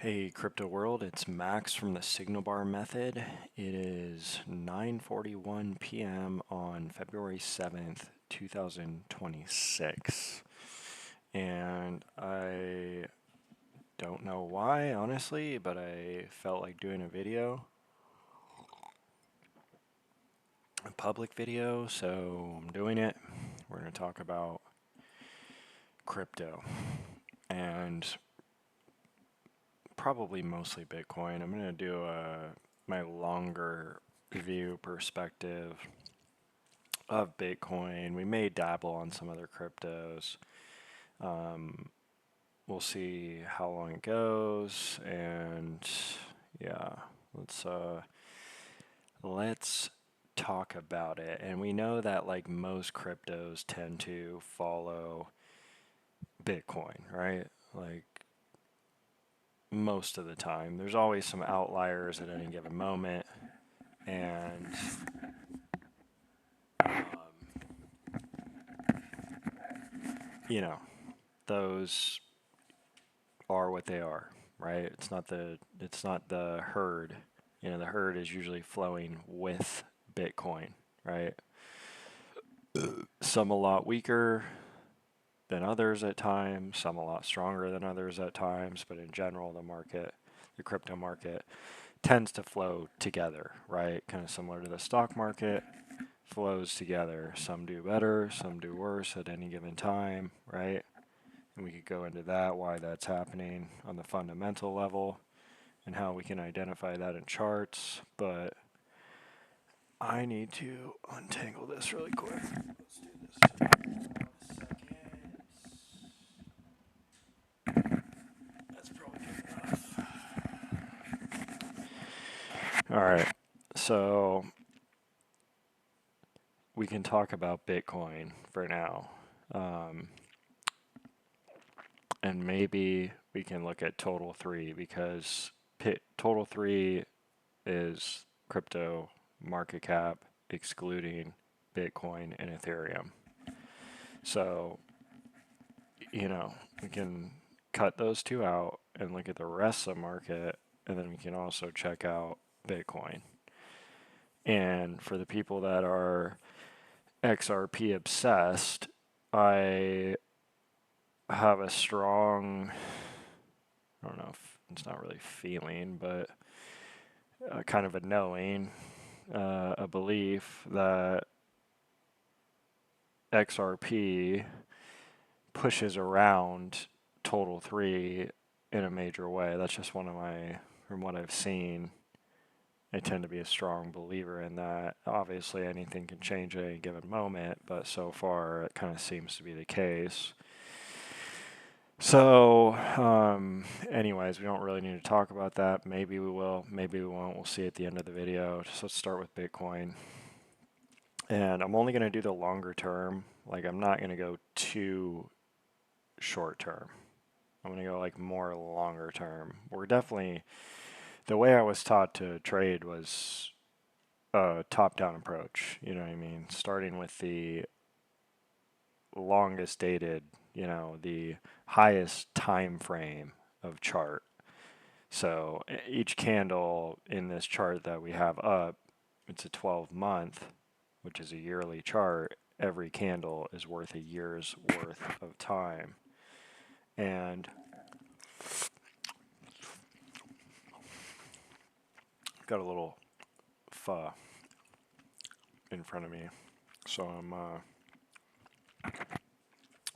Hey crypto world, it's Max from the Signal Bar Method. It is 9:41 p.m. on February 7th, 2026. And I don't know why, honestly, but I felt like doing a public video, so I'm doing it. We're going to talk about crypto and probably mostly Bitcoin. I'm going to do my longer view perspective of Bitcoin. We may dabble on some other cryptos. Um, we'll see how long it goes, and yeah, let's uh, let's talk about it. And we know that like most cryptos tend to follow Bitcoin, right? Like most of the time. There's always some outliers at any given moment, and you know, those are what they are, right? It's not the herd. You know, the herd is usually flowing with Bitcoin, right? Some a lot weaker than others at times, some a lot stronger than others at times, but in general, the crypto market tends to flow together, right? Kind of similar to the stock market, flows together. Some do better, some do worse at any given time, right? And we could go into that, why that's happening on the fundamental level and how we can identify that in charts. But I need to untangle this really quick. Let's do this for a second. That's probably good enough. All right. So we can talk about Bitcoin for now. Um, and maybe we can look at Total 3 because Total 3 is crypto market cap excluding Bitcoin and Ethereum. So, we can cut those two out and look at the rest of the market, and then we can also check out Bitcoin. And for the people that are XRP obsessed, I have a strong, I don't know if it's not really feeling, but kind of a knowing, a belief that XRP pushes around Total 3 in a major way. That's just from what I've seen, I tend to be a strong believer in that. Obviously, anything can change at any given moment, but so far it kind of seems to be the case. So, anyways, we don't really need to talk about that. Maybe we will, maybe we won't. We'll see at the end of the video. So let's start with Bitcoin. And I'm only going to do the longer term. Like, I'm not going to go too short term. I'm going to go like more longer term. We're definitely, the way I was taught to trade was a top down approach. You know what I mean? Starting with the longest dated, the highest time frame of chart. So each candle in this chart that we have up, it's a 12-month, which is a yearly chart. Every candle is worth a year's worth of time. And got a little pho in front of me. So I'm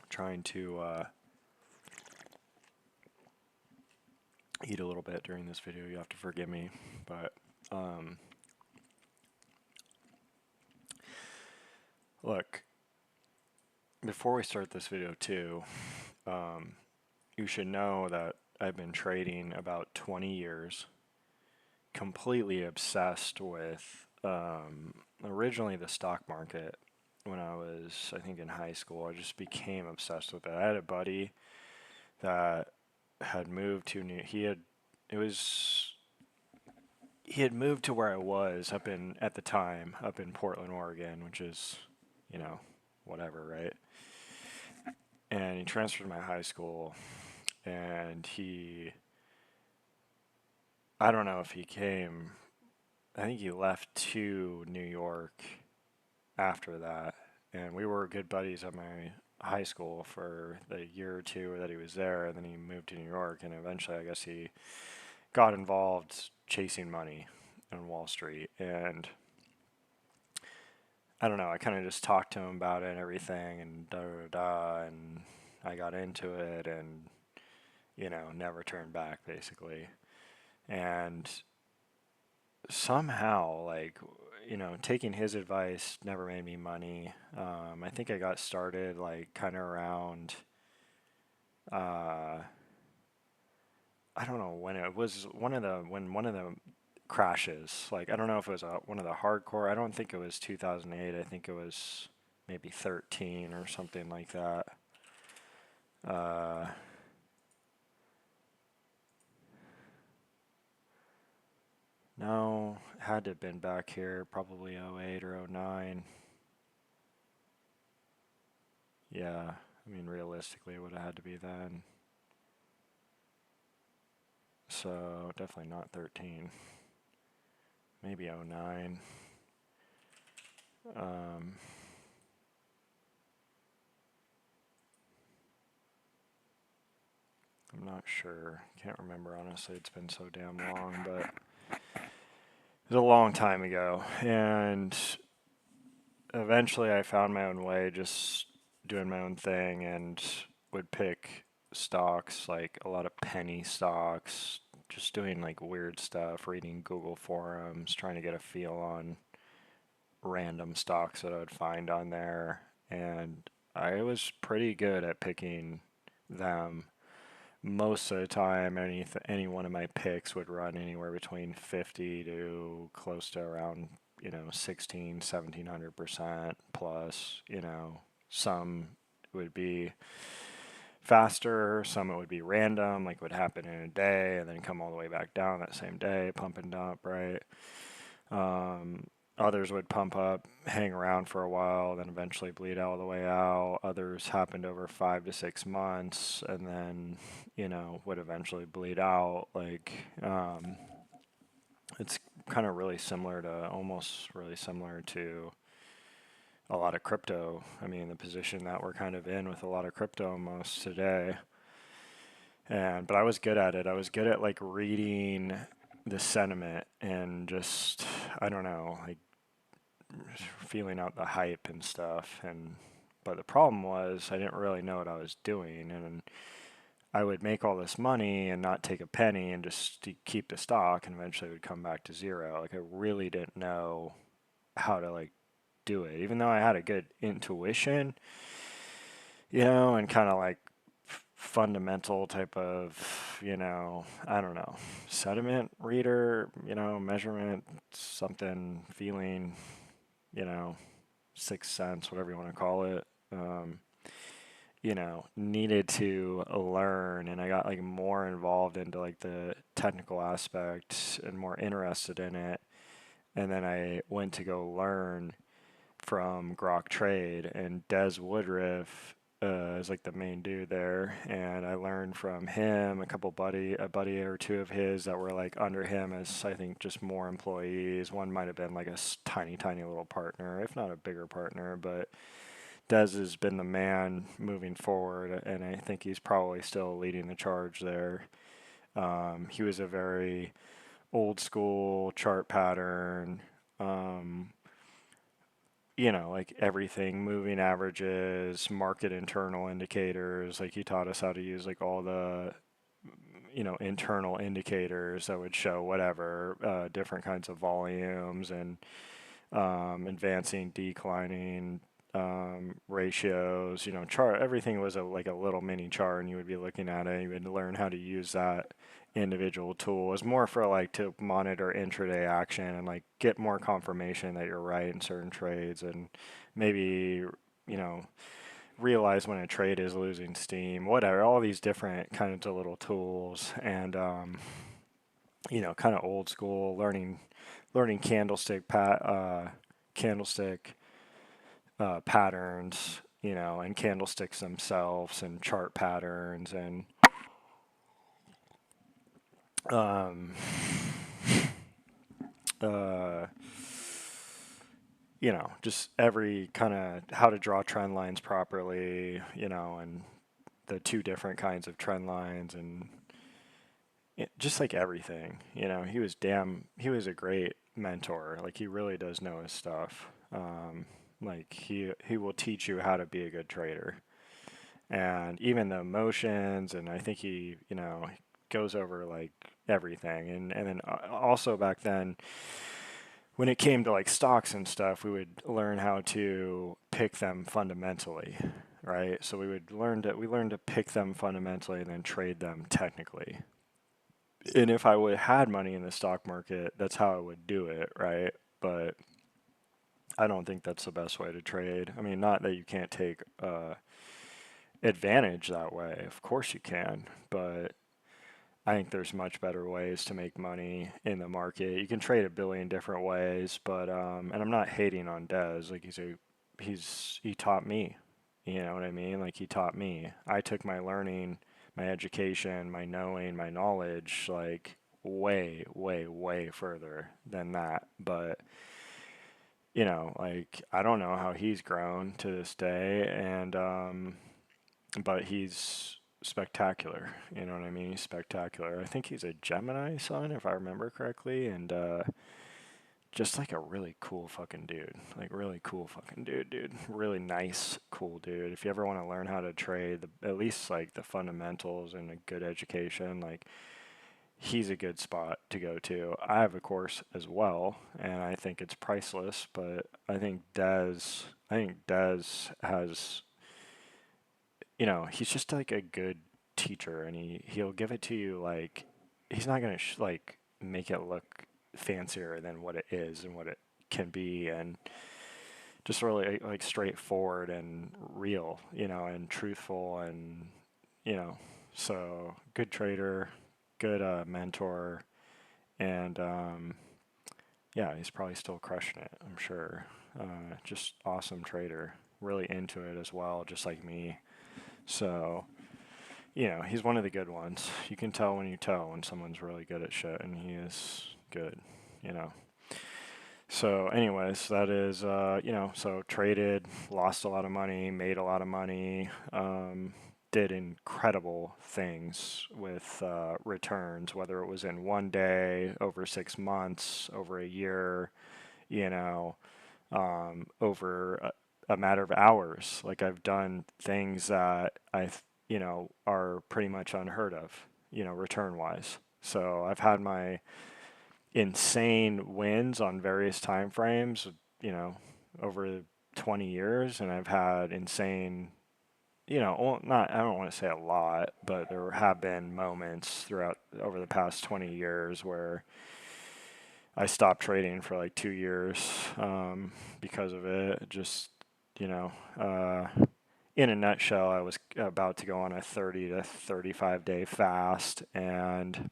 trying to eat a little bit during this video. You have to forgive me. But look, before we start this video too, you should know that I've been trading about 20 years, completely obsessed with originally the stock market. When I was, I think, in high school, I just became obsessed with it. I had a buddy that had moved to New. He had moved to where I was at the time up in Portland, Oregon, which is, you know, whatever, right? And he transferred to my high school, and he I don't know if he came. I think he left to New York after that, and we were good buddies at my high school for the year or two that he was there, and then he moved to New York, and eventually, I guess he got involved chasing money on Wall Street, and I don't know. I kind of just talked to him about it and everything, and da da da, and I got into it, and never turned back basically. And somehow, like, taking his advice never made me money. I think I got started like kind of around, uh, I don't know when it was one of the crashes. Like, I don't know if it was one of the hardcore. I don't think it was 2008. I think it was maybe 13 or something like that. Uh, no, had to have been back here probably '08 or '09. Yeah, I mean, realistically, it would have had to be then. So definitely not 13. Maybe '09. Um, I'm not sure. Can't remember honestly. It's been so damn long, but it was a long time ago. And eventually I found my own way, just doing my own thing, and would pick stocks, like a lot of penny stocks, just doing like weird stuff, reading Google forums, trying to get a feel on random stocks that I would find on there. And I was pretty good at picking them. Most of the time, any one of my picks would run anywhere between 50 to close to around 16, 1700% plus. Some would be faster, some it would be random, like it would happen in a day and then come all the way back down that same day, pump and dump, right? Um, Others would pump up, hang around for a while, then eventually bleed all the way out. Others happened over 5 to 6 months, and then would eventually bleed out. Like, it's kind of really similar to, almost really similar to a lot of crypto. I mean, the position that we're kind of in with a lot of crypto almost today. And but I was good at it. I was good at like reading the sentiment and just, I don't know, like feeling out the hype and stuff. And but the problem was I didn't really know what I was doing, and I would make all this money and not take a penny and just keep the stock, and eventually it would come back to zero. Like, I really didn't know how to like do it, even though I had a good intuition, and kind of like fundamental type of, I don't know, sediment reader, measurement, something, feeling, you know, sixth sense, whatever you want to call it. Um, Needed to learn, and I got like more involved into like the technical aspect and more interested in it. And then I went to go learn from Grok Trade, and Des Woodruff is like the main dude there. And I learned from him, a buddy or two of his that were like under him as I think just more employees. One might have been like a tiny, tiny little partner, if not a bigger partner, but Des has been the man moving forward, and I think he's probably still leading the charge there. He was a very old school chart pattern, um, like everything, moving averages, market internal indicators. Like, he taught us how to use like all the, internal indicators that would show whatever, different kinds of volumes and advancing, declining, ratios, chart. Everything was like a little mini chart, and you would be looking at it. And you would learn how to use that individual tool. It was more for like to monitor intraday action and like get more confirmation that you're right in certain trades, and maybe you know realize when a trade is losing steam. Whatever, all these different kinds of little tools, and kind of old school learning candlestick patterns, and candlesticks themselves and chart patterns, and Um, uh, just every kind of how to draw trend lines properly, and the two different kinds of trend lines and just like everything, he was a great mentor. Like he really does know his stuff. Like he will teach you how to be a good trader and even the emotions. And I think he, goes over like everything. And then also back then, when it came to like stocks and stuff, we would learn how to pick them fundamentally, right? So we learned to pick them fundamentally and then trade them technically. And if I would have had money in the stock market, that's how I would do it, right? But I don't think that's the best way to trade. I mean, not that you can't take advantage that way. Of course you can, but I think there's much better ways to make money in the market. You can trade a billion different ways, but and I'm not hating on Dez. Like he taught me. You know what I mean? Like he taught me. I took my learning, my education, my knowing, my knowledge like way, way, way further than that. But like I don't know how he's grown to this day, and but he's spectacular. You know what I mean? He's spectacular. I think he's a Gemini sun, if I remember correctly, and just like a really cool fucking dude. Like really cool fucking dude. Really nice, cool dude. If you ever want to learn how to trade, at least like the fundamentals and a good education, like he's a good spot to go to. I have a course as well, and I think it's priceless. But I think Dez has, he's just like a good teacher, and he'll give it to you like he's not gonna like make it look fancier than what it is and what it can be, and just really like straightforward and real, and truthful, and you know, so good trader, good mentor, and yeah, he's probably still crushing it, I'm sure. Just awesome trader, really into it as well, just like me. So he's one of the good ones. You can tell when you tell when someone's really good at shit, and he is good, you know. So, anyways, that is, so traded, lost a lot of money, made a lot of money, did incredible things with returns, whether it was in one day, over 6 months, over a year, over a matter of hours. Like I've done things that are pretty much unheard of, return wise. So I've had my insane wins on various time frames, you know, over 20 years, and I've had insane, well, not I don't want to say a lot, but there have been moments throughout over the past 20 years where I stopped trading for like 2 years because of it. Just, you know, uh, in a nutshell, I was about to go on a 30 to 35 day fast, and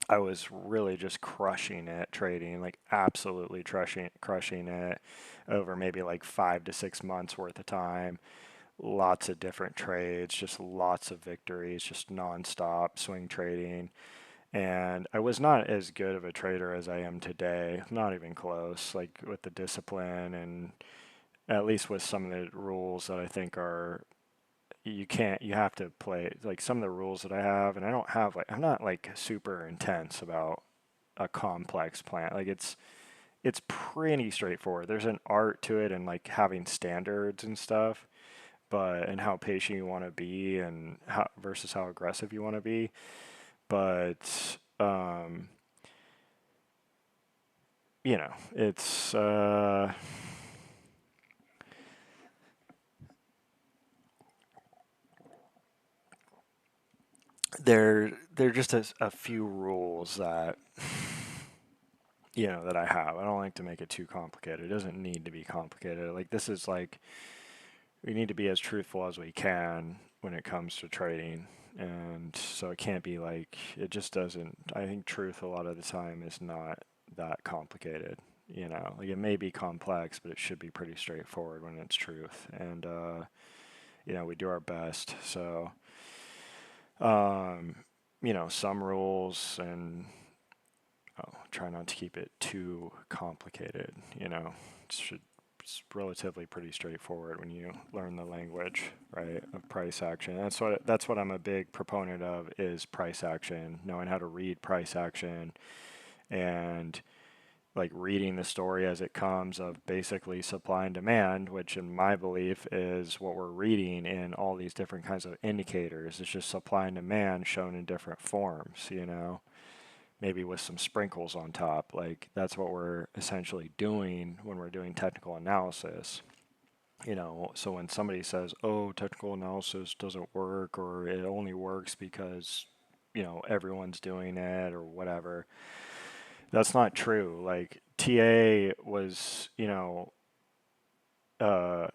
I was really just crushing it trading, like absolutely crushing it over maybe like 5 to 6 months worth of time. Lots of different trades, just lots of victories, just nonstop swing trading. And I was not as good of a trader as I am today, not even close, like with the discipline and at least with some of the rules that I think are you have to play like some of the rules that I have, and I don't have like I'm not like super intense about a complex plan. Like it's pretty straightforward. There's an art to it and like having standards and stuff, but and how patient you want to be and how versus how aggressive you want to be. But it's there are just a few rules that that I have. I don't like to make it too complicated. It doesn't need to be complicated. Like this is like we need to be as truthful as we can when it comes to trading. And so it can't be like it just doesn't I think truth a lot of the time is not that complicated. Like it may be complex, but it should be pretty straightforward when it's truth. And we do our best. So some rules, and try not to keep it too complicated. It's relatively pretty straightforward when you learn the language, right, of price action. That's what I'm a big proponent of, is price action, knowing how to read price action, and like reading the story as it comes of basically supply and demand, which in my belief is what we're reading in all these different kinds of indicators. It's just supply and demand shown in different forms, maybe with some sprinkles on top. Like that's what we're essentially doing when we're doing technical analysis. So when somebody says, "Oh, technical analysis doesn't work," or "it only works because everyone's doing it," or whatever, that's not true. Like TA was, uh,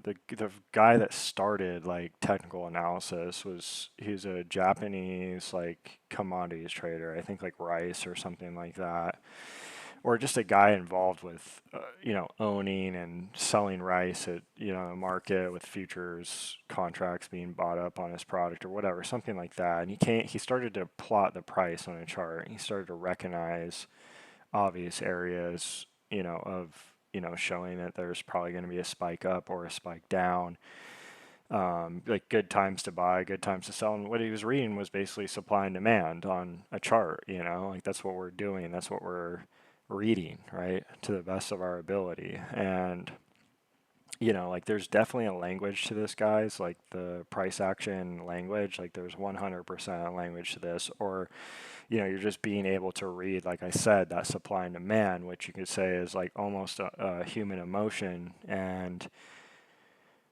the guy that started like technical analysis he's a Japanese like commodities trader, I think like rice or something like that, or just a guy involved with owning and selling rice at a market with futures contracts being bought up on his product or whatever, something like that. And he started to plot the price on a chart, and he started to recognize obvious areas, of showing that there's probably going to be a spike up or a spike down, like good times to buy, good times to sell. And what he was reading was basically supply and demand on a chart, like that's what we're doing, that's what we're reading, right, to the best of our ability. And like there's definitely a language to this, guys, like the price action language, like there's 100% language to this. Or you're just being able to read, like I said, that supply and demand, which you could say is like almost a human emotion. And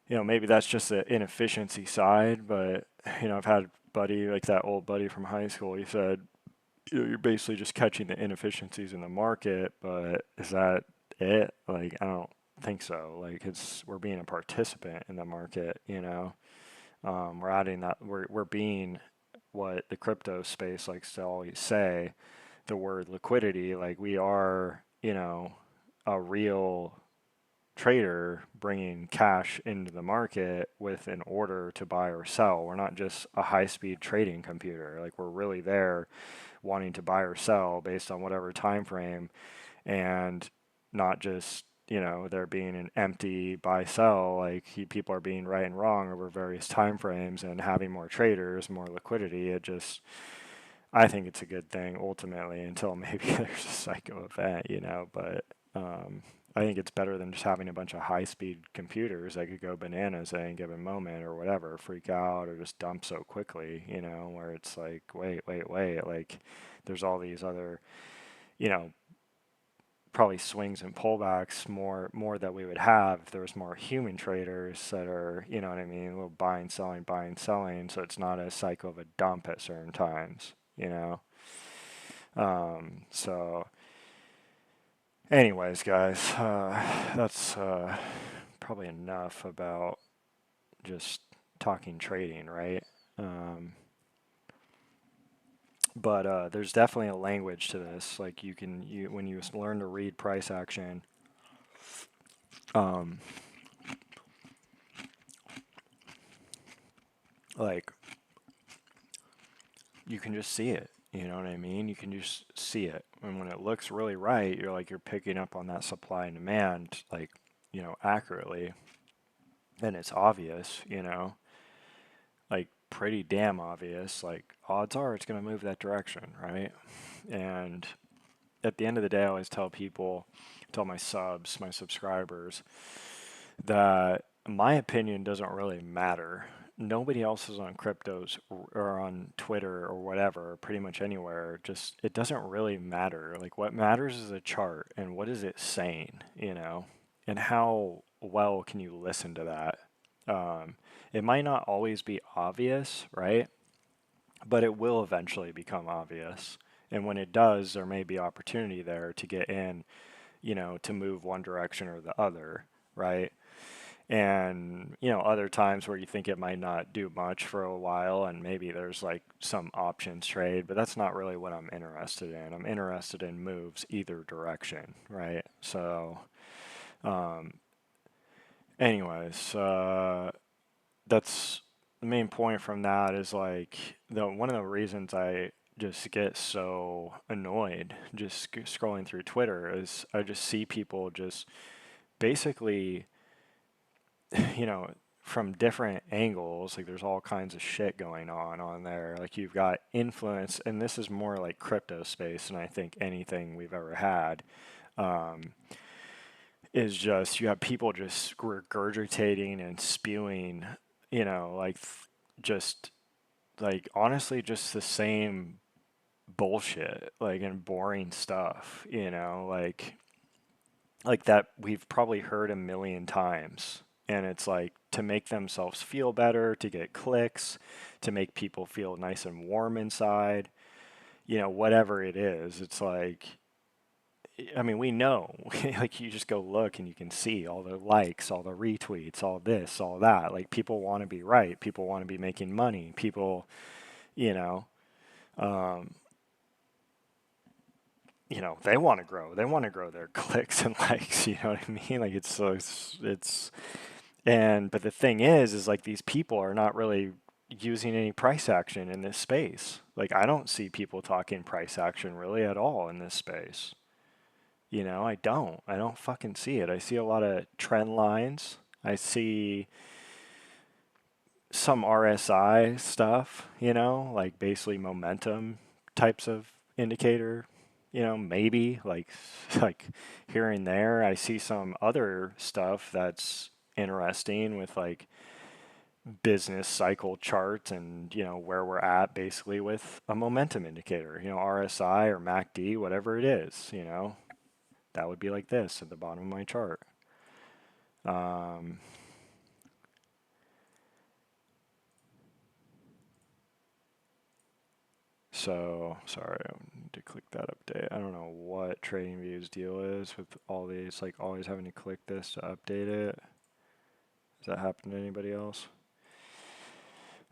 maybe that's just the inefficiency side, but I've had a buddy, like that old buddy from high school, he said, you're basically just catching the inefficiencies in the market, but is that it? Like, I don't think so. Like, we're being a participant in the market, we're adding that, we're being what the crypto space likes to always say, the word liquidity. Like, we are, a real trader bringing cash into the market with an order to buy or sell. We're not just a high speed trading computer. Like, we're really there wanting to buy or sell based on whatever time frame, and not just there being an empty buy sell. Like, people are being right and wrong over various time frames, and having more traders, more liquidity, I think it's a good thing ultimately, until maybe there's a psycho event, but I think it's better than just having a bunch of high speed computers that could go bananas at any given moment or whatever, freak out or just dump so quickly, where it's like, wait, like there's all these other, you know, probably swings and pullbacks more that we would have if there was more human traders that are, you know what I mean, a little buying, selling, so it's not as psycho of a dump at certain times, So anyways, guys, that's probably enough about just talking trading, right? Um, but there's definitely a language to this. Like, when you learn to read price action, um, like you can just see it. You know what I mean? You can just see it, and when it looks really right, you're picking up on that supply and demand, like accurately, and it's obvious. Like pretty damn obvious. Like, odds are it's going to move that direction, right? And at the end of the day, I always tell people, tell my subscribers, that my opinion doesn't really matter. Nobody else is on cryptos or on Twitter or whatever, or pretty much anywhere. Just, it doesn't really matter. Like, what matters is a chart and what is it saying, and how well can you listen to that. It might not always be obvious, right? But it will eventually become obvious. And when it does, there may be opportunity there to get in, to move one direction or the other, right? And, other times where you think it might not do much for a while, and maybe there's like some options trade, but that's not really what I'm interested in. I'm interested in moves either direction, right? So, um, anyways, that's the main point from that is like the one of the reasons I just get so annoyed just scrolling through Twitter is I just see people just basically, you know, from different angles, like there's all kinds of shit going on there. Like you've got influence, and this is more like crypto space, and I think anything we've ever had. Um, is just you have people just regurgitating and spewing, like just like honestly just the same bullshit, like and boring stuff, like that we've probably heard a million times. And it's like to make themselves feel better, to get clicks, to make people feel nice and warm inside, whatever it is. It's like, I mean, we know, like you just go look and you can see all the likes, all the retweets, all this, all that. Like people want to be right. People want to be making money. People, you know, um, they want to grow. They want to grow their clicks and likes. You know what I mean? Like it's so but the thing is like these people are not really using any price action in this space. Like I don't see people talking price action really at all in this space. I don't fucking see it. I see a lot of trend lines. I see some RSI stuff, like basically momentum types of indicator, maybe like like here and there. I see some other stuff that's interesting with like business cycle charts and where we're at basically with a momentum indicator, RSI or MACD, whatever it is, that would be like this at the bottom of my chart. Um, so sorry, I need to click that update. I don't know what TradingView's deal is with all these, like always having to click this to update it. Does that happen to anybody else?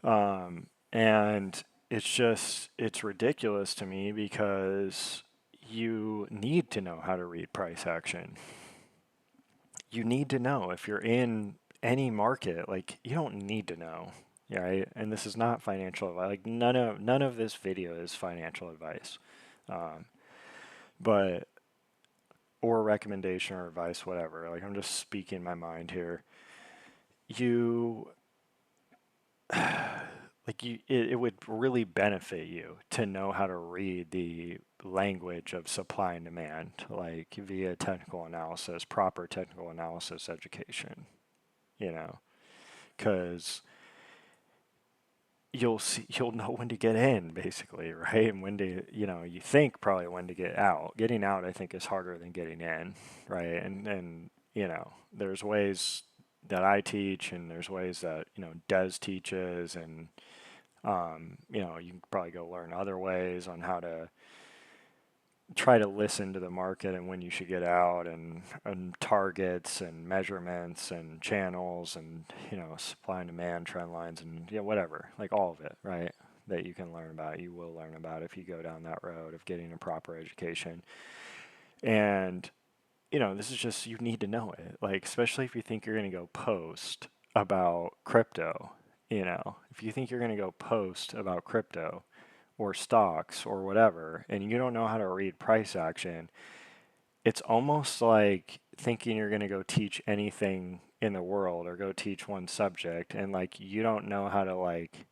And it's ridiculous to me because you need to know how to read price action. You need to know if you're in any market, like you don't need to know, right? And this is not financial advice. Like none of this video is financial advice, um, but or recommendation or advice, whatever. Like I'm just speaking my mind here. You it would really benefit you to know how to read the language of supply and demand, like via technical analysis, proper technical analysis education, you know, because you'll know when to get in basically, right? And when to, you think probably when to get out. Getting out I think is harder than getting in, right? And there's ways that I teach and there's ways that Des teaches, and you can probably go learn other ways on how to try to listen to the market and when you should get out, and targets and measurements and channels and supply and demand trend lines and whatever, like all of it, right? That you can learn about, you will learn about if you go down that road of getting a proper education. And this is just, you need to know it, like especially if you think you're going to go post about crypto. If you think you're going to go post about crypto or stocks or whatever, and you don't know how to read price action, it's almost like thinking you're going to go teach anything in the world or go teach one subject and like you don't know how to like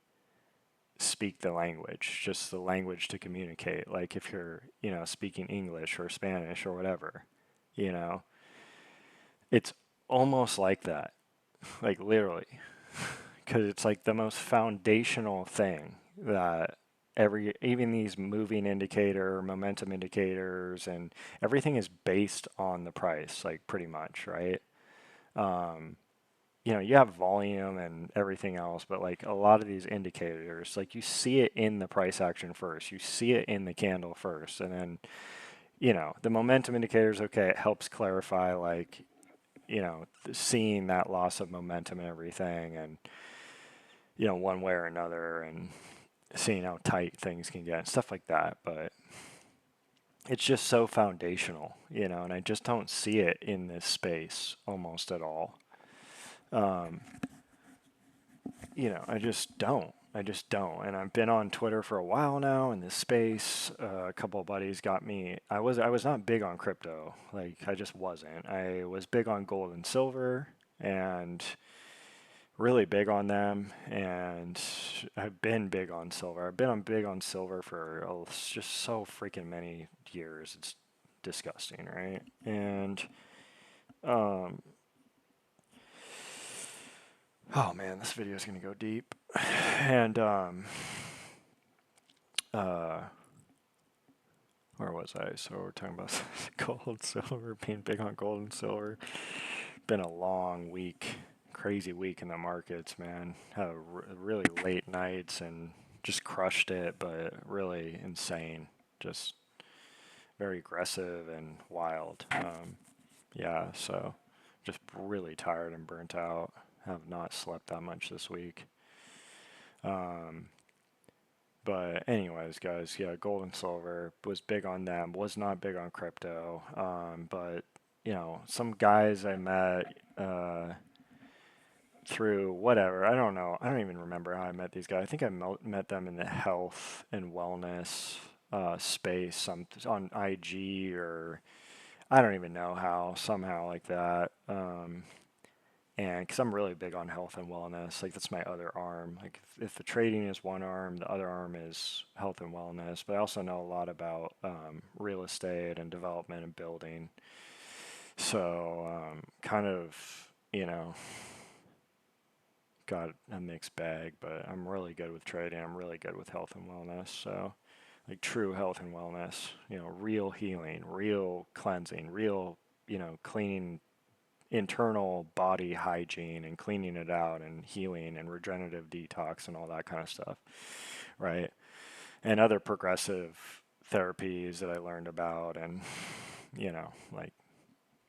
speak the language, just the language to communicate. Like if you're, speaking English or Spanish or whatever, you know, it's almost like that, like literally, because it's like the most foundational thing that even these moving indicator, momentum indicators, and everything is based on the price, like pretty much, right? Um, you have volume and everything else, but like a lot of these indicators, like you see it in the price action first, you see it in the candle first, and then, the momentum indicators, okay, it helps clarify like, seeing that loss of momentum and everything, and, one way or another, and seeing how tight things can get and stuff like that. But it's just so foundational, and I just don't see it in this space almost at all. Um, I just don't. I just don't. And I've been on Twitter for a while now in this space. A couple of buddies got me. I was not big on crypto. Like I just wasn't. I was big on gold and silver and really big on them. And I've been big on silver. I've been on big on silver for just so freaking many years. It's disgusting, right? And um, oh man, this video is gonna go deep. And uh, where was I? So we're talking about gold, silver, being big on gold and silver. Been a long week, crazy week in the markets, man. Had really late nights and just crushed it, but really insane. Just very aggressive and wild. Yeah, so just really tired and burnt out. Have not slept that much this week. Um, But anyways, guys, yeah, gold and silver was big on them. Was not big on crypto. But some guys I met through whatever. I don't know. I don't even remember how I met these guys. I think I met them in the health and wellness space, some on IG or I don't even know how. Somehow like that. And because I'm really big on health and wellness, like that's my other arm. Like if the trading is one arm, the other arm is health and wellness. But I also know a lot about real estate and development and building. So kind of, got a mixed bag. But I'm really good with trading. I'm really good with health and wellness. So like true health and wellness, real healing, real cleansing, real, cleaning internal body hygiene and cleaning it out and healing and regenerative detox and all that kind of stuff, right? And other progressive therapies that I learned about and, like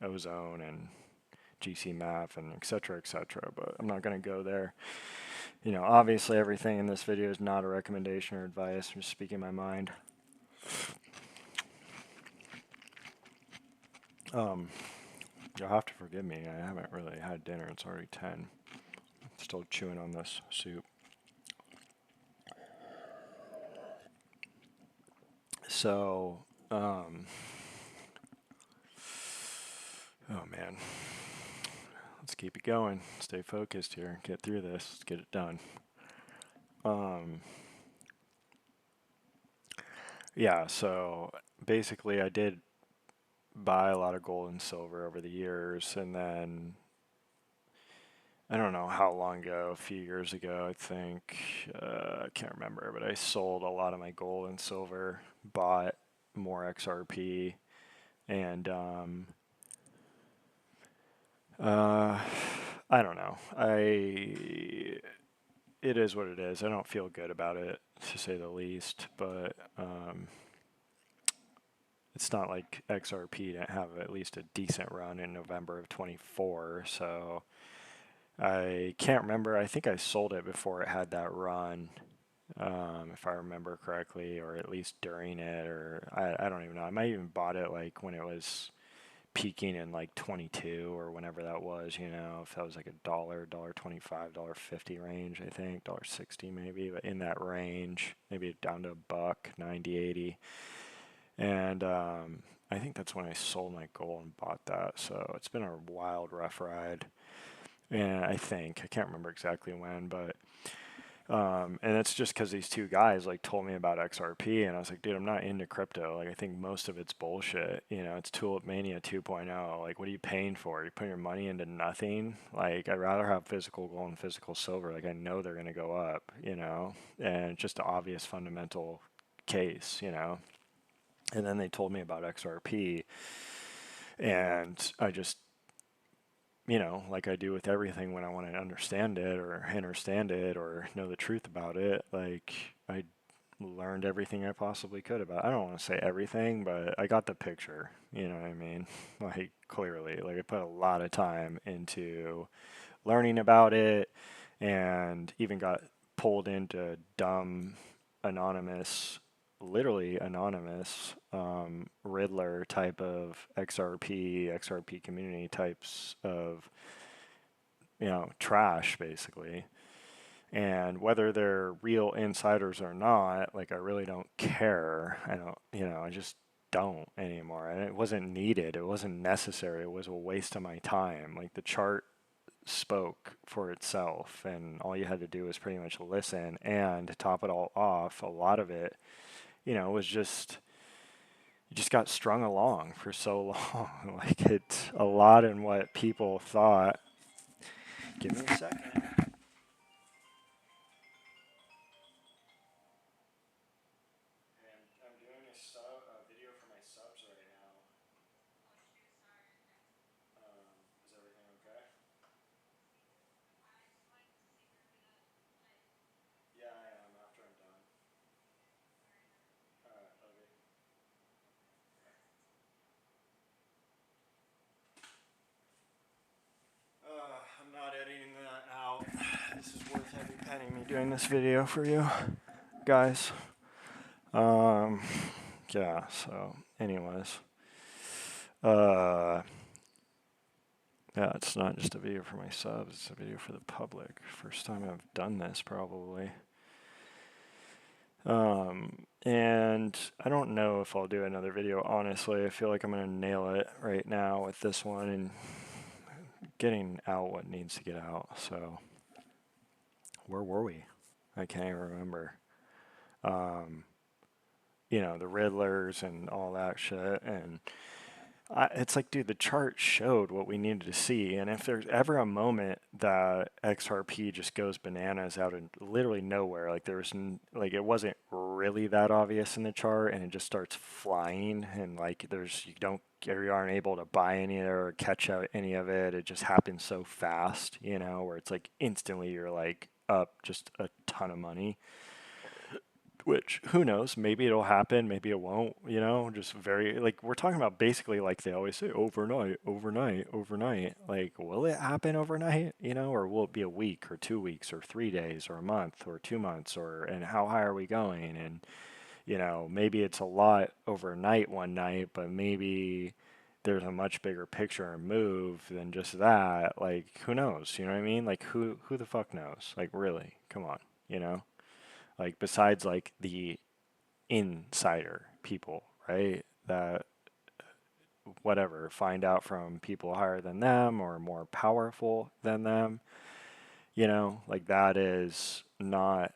ozone and GC and et cetera, et cetera. But I'm not going to go there. Obviously everything in this video is not a recommendation or advice. I'm just speaking my mind. You'll have to forgive me. I haven't really had dinner. It's already 10. Still chewing on this soup. So, oh man, let's keep it going. Stay focused here. Get through this. Let's get it done. Yeah, so basically, I did buy a lot of gold and silver over the years, and then I don't know how long ago, a few years ago, I think, I can't remember, but I sold a lot of my gold and silver, bought more XRP, and uh, I don't know. It is what it is. I don't feel good about it, to say the least, but it's not like XRP didn't have at least a decent run in November of 24, so I can't remember. I think I sold it before it had that run, if I remember correctly, or at least during it, or I don't even know. I might even bought it like when it was peaking in like 22 or whenever that was, if that was like a dollar 25, $1.50 range, I think, $1.60 maybe, but in that range, maybe down to a buck, 90, 80. And I think that's when I sold my gold and bought that. So it's been a wild, rough ride. And I can't remember exactly when, but and it's just because these two guys like told me about XRP, and I was like, dude, I'm not into crypto. Like, I think most of it's bullshit. It's Tulip Mania 2.0. Like, what are you paying for? You're putting your money into nothing. Like, I'd rather have physical gold and physical silver. Like, I know they're gonna go up, and it's just an obvious fundamental case. And then they told me about XRP, and I just like I do with everything when I want to understand it or know the truth about it, like I learned everything I possibly could about it. I don't want to say everything, but I got the picture, you know what I mean? Like clearly, like I put a lot of time into learning about it and even got pulled into dumb anonymous literally anonymous Riddler type of XRP community types of trash basically. And whether they're real insiders or not, like I really don't care. I don't, I just don't anymore. And it wasn't needed. It wasn't necessary. It was a waste of my time. Like the chart spoke for itself, and all you had to do was pretty much listen. And to top it all off, a lot of it, was just you just got strung along for so long. Like it's a lot in what people thought. Give me a second. And I'm doing a video for my subs right now. Is everything okay? Yeah, I am after I'm done. All right, love you. I'm not editing that out. This is worth every penny me doing this video for you guys. Um, yeah, so anyways. Uh, yeah, it's not just a video for my subs, it's a video for the public. First time I've done this probably. And I don't know if I'll do another video, honestly. I feel like I'm gonna nail it right now with this one and getting out what needs to get out. So, where were we? I can't even remember. Um, the Riddlers and all that shit. And it's like, dude, the chart showed what we needed to see. And if there's ever a moment that XRP just goes bananas out of literally nowhere, like like it wasn't really that obvious in the chart, and it just starts flying, and like you aren't able to buy any of it or catch out any of it. It just happens so fast, where it's like instantly you're like up just a ton of money. Which, who knows, maybe it'll happen, maybe it won't, just very, like, we're talking about basically, like they always say, overnight, overnight, overnight. Like, will it happen overnight, or will it be a week or 2 weeks or 3 days or a month or 2 months, and how high are we going? And, maybe it's a lot overnight one night, but maybe there's a much bigger picture and move than just that. Like, who knows, you know what I mean? Like, who the fuck knows? Like, really, come on, you know? Like besides like the insider people, right? That whatever find out from people higher than them or more powerful than them, like that is not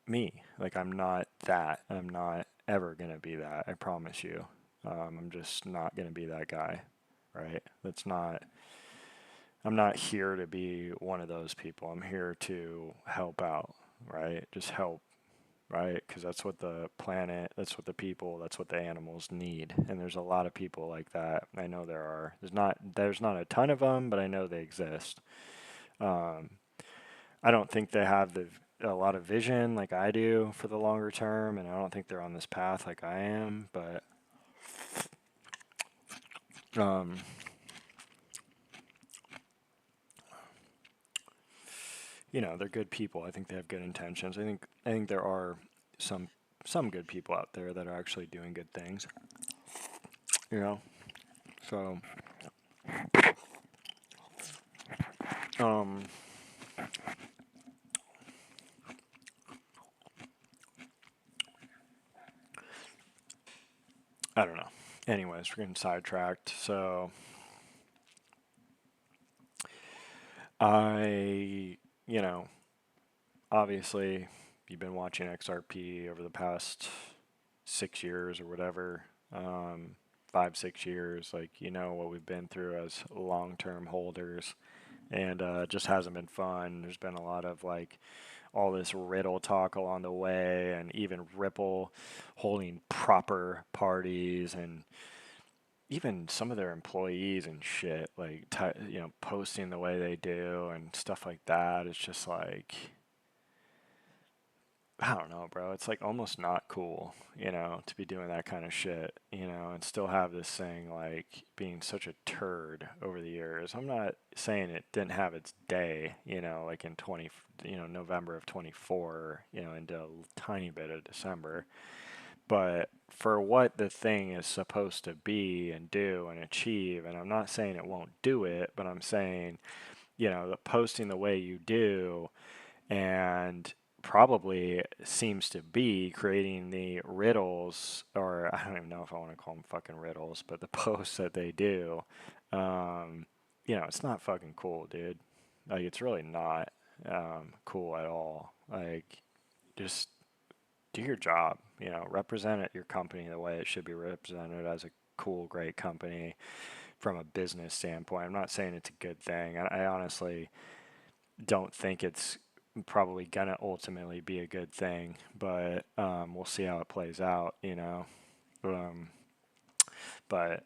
me. Like I'm not that. I'm not ever gonna be that. I promise you. I'm just not gonna be that guy, right? That's not. I'm not here to be one of those people. I'm here to help out, right? Just help, right? Because that's what the planet, that's what the people, that's what the animals need. And there's a lot of people like that. I know there are. There's not a ton of them, but I know they exist. Um, I don't think they have a lot of vision like I do for the longer term, and I don't think they're on this path like I am. But um, they're good people. I think they have good intentions. I think there are some some good people out there that are actually doing good things. You know, so um, I don't know. Anyways, we're getting sidetracked. So I, you know, obviously you've been watching XRP over the past 6 years or whatever, 5, 6 years. Like, what we've been through as long term holders. And it just hasn't been fun. There's been a lot of like all this Riddle talk along the way, and even Ripple holding proper parties, and even some of their employees and shit, like posting the way they do and stuff like that. It's just like I don't know, bro. It's like almost not cool, to be doing that kind of shit, and still have this thing like being such a turd over the years. I'm not saying it didn't have its day, like in November of 24, into a tiny bit of December. But for what the thing is supposed to be and do and achieve, and I'm not saying it won't do it, but I'm saying, the posting the way you do and probably seems to be creating the riddles, or I don't even know if I want to call them fucking riddles, but the posts that they do, um, it's not fucking cool, dude. Like, it's really not cool at all. Like, just do your job, represent your company the way it should be represented as a cool, great company from a business standpoint. I'm not saying it's a good thing. I honestly don't think it's probably gonna ultimately be a good thing, but we'll see how it plays out. Um, but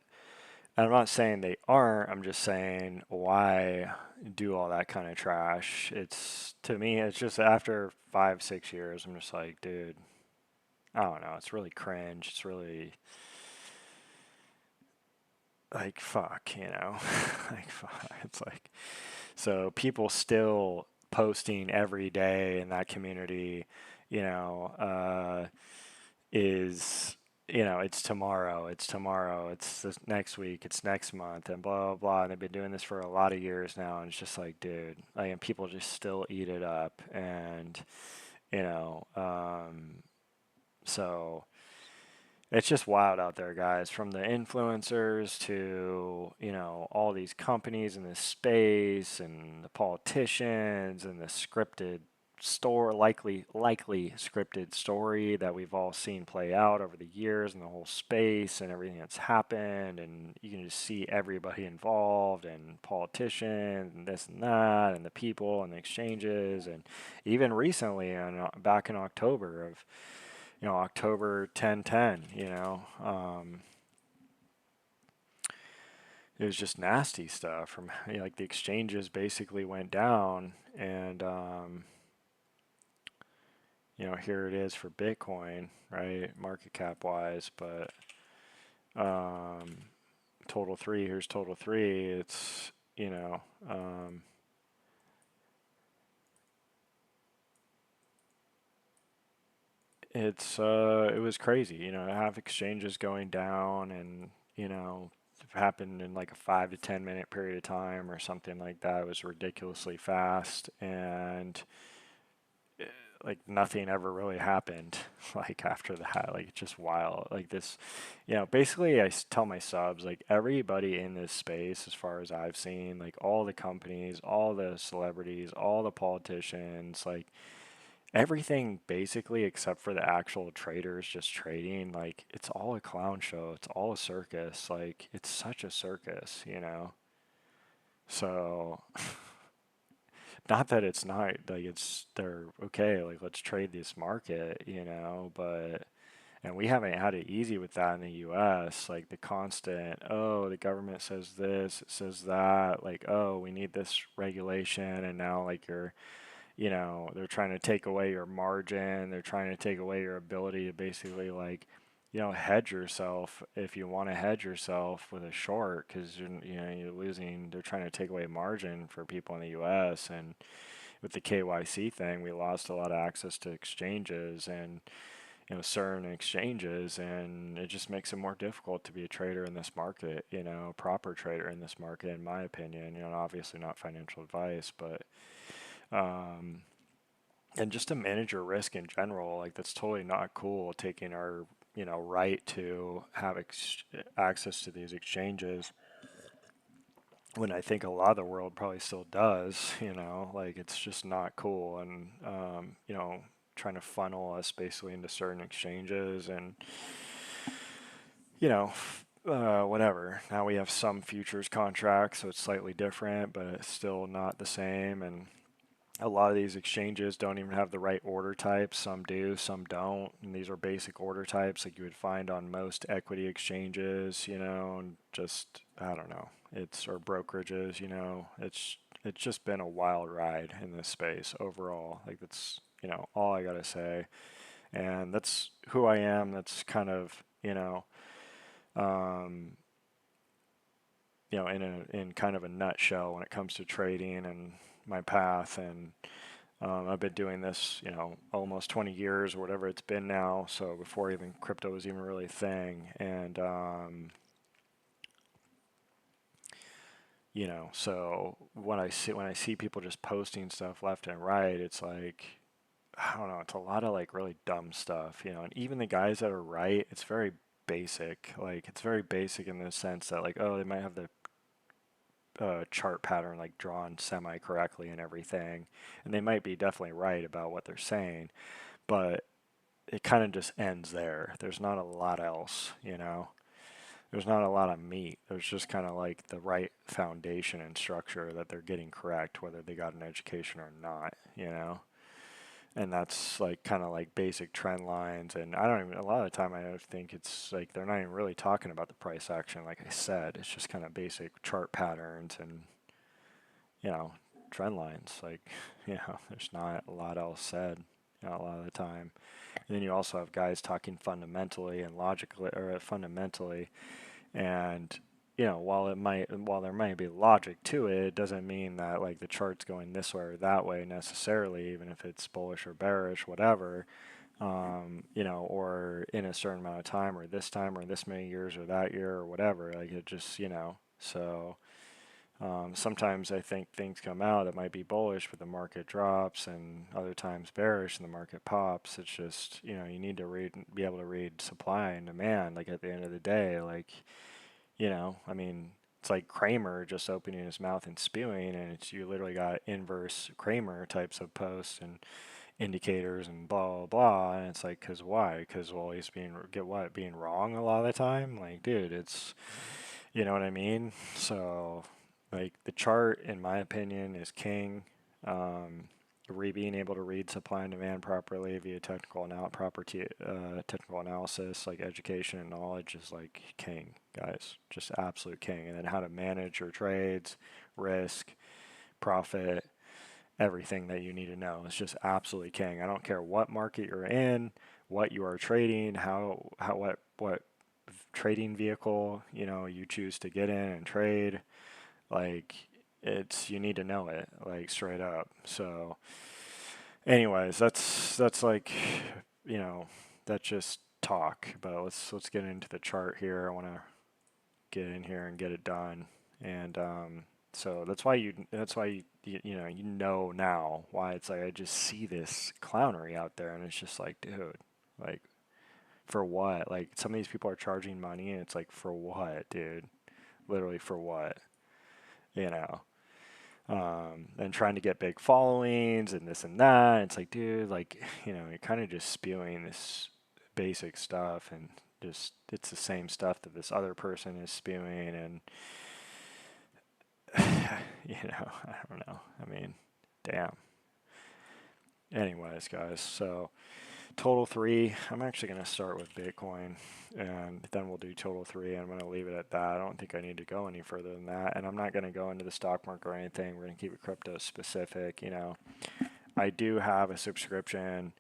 I'm not saying they aren't. I'm just saying why do all that kind of trash. It's to me, it's just after 5, 6 years, I'm just like, dude, I don't know. It's really cringe. It's really like fuck. Like fuck. It's like so people still posting every day in that community, you know, is it's tomorrow, it's this next week, it's next month, and blah blah blah. And they've been doing this for a lot of years now, and it's just like, dude, like, and people just still eat it up, and you know, so it's just wild out there, guys, from the influencers to, all these companies in this space and the politicians and the scripted likely scripted story that we've all seen play out over the years and the whole space and everything that's happened. And you can just see everybody involved and politicians and this and that and the people and the exchanges. And even recently, back in October of October 10/10, it was just nasty stuff from like the exchanges basically went down, and here it is for Bitcoin, right, market cap wise, but um, total three, here's total three, it's it was crazy, to have exchanges going down, and it happened in like a 5 to 10 minute period of time or something like that. It was ridiculously fast, and like nothing ever really happened like after that. Like it's just wild. Like this, basically tell my subs, like everybody in this space, as far as I've seen, like all the companies, all the celebrities, all the politicians, like everything basically except for the actual traders just trading, like it's all a clown show. It's all a circus. Like it's such a circus. So not that it's not like they're okay, like let's trade this market, but and we haven't had it easy with that in the US, like the constant, oh, the government says this, it says that, like, oh, we need this regulation, and now like they're trying to take away your margin. They're trying to take away your ability to basically like, hedge yourself if you want to hedge yourself with a short because you're losing. They're trying to take away margin for people in the U.S. And with the KYC thing, we lost a lot of access to exchanges and certain exchanges, and it just makes it more difficult to be a trader in this market. Proper trader in this market, in my opinion. Obviously not financial advice, but um, and just to manage your risk in general, like that's totally not cool taking our right to have access to these exchanges when I think a lot of the world probably still does. Like it's just not cool. And trying to funnel us basically into certain exchanges, and you know whatever. Now we have some futures contracts, so it's slightly different, but it's still not the same. And a lot of these exchanges don't even have the right order types. Some do, some don't. And these are basic order types like you would find on most equity exchanges, and just, I don't know. It's, or brokerages, it's just been a wild ride in this space overall. Like that's, all I gotta say. And that's who I am. That's kind of, um, in kind of a nutshell when it comes to trading and my path. And I've been doing this, almost 20 years or whatever it's been now. So before even crypto was even really a thing. And, So when I see people just posting stuff left and right, it's like, I don't know, it's a lot of like really dumb stuff, and even the guys that are right, it's very basic. Like it's very basic in the sense that like, oh, they might have the chart pattern like drawn semi correctly and everything, and they might be definitely right about what they're saying, but it kind of just ends there. There's not a lot else. There's not a lot of meat. There's just kind of like the right foundation and structure that they're getting correct, whether they got an education or not. And that's like kind of like basic trend lines. And I don't even, a lot of the time, I don't think it's like they're not even really talking about the price action. Like I said, it's just kind of basic chart patterns and, you know, trend lines. Like, there's not a lot else said, a lot of the time. And then you also have guys talking fundamentally and logically, or fundamentally, and while there might be logic to it, it doesn't mean that like the chart's going this way or that way necessarily, even if it's bullish or bearish, whatever. Or in a certain amount of time or this many years or that year or whatever. Like it just. So sometimes I think things come out that might be bullish, but the market drops, and other times bearish and the market pops. It's just, you need to be able to read supply and demand. Like at the end of the day, like, I mean, it's like Kramer just opening his mouth and spewing, and you literally got inverse Kramer types of posts and indicators and blah blah blah. And it's like, cause why? Cause well, he's being wrong a lot of the time. Like, dude, you know what I mean? So, like, the chart, in my opinion, is king. Um, being able to read supply and demand properly via technical analysis, like education and knowledge, is like king, guys. Just absolute king. And then how to manage your trades, risk, profit, everything that you need to know is just absolutely king. I don't care what market you're in, what you are trading, what trading vehicle you choose to get in and trade. Like you need to know it, like straight up. So anyways, that's like, you know that's just talk. But let's get into the chart here. I want to get in here and get it done. And so that's why you know now why it's like I just see this clownery out there, and it's just like, dude, like, for what? Like, some of these people are charging money, and it's like, for what, dude? Literally for what? You know? And trying to get big followings and this and that. It's like, dude, like, you're kind of just spewing this basic stuff, and just it's the same stuff that this other person is spewing, and I don't know. I mean, damn. Anyways, guys, so total three, I'm actually going to start with Bitcoin, and then we'll do total three. I'm going to leave it at that. I don't think I need to go any further than that. And I'm not going to go into the stock market or anything. We're going to keep it crypto specific. I do have a subscription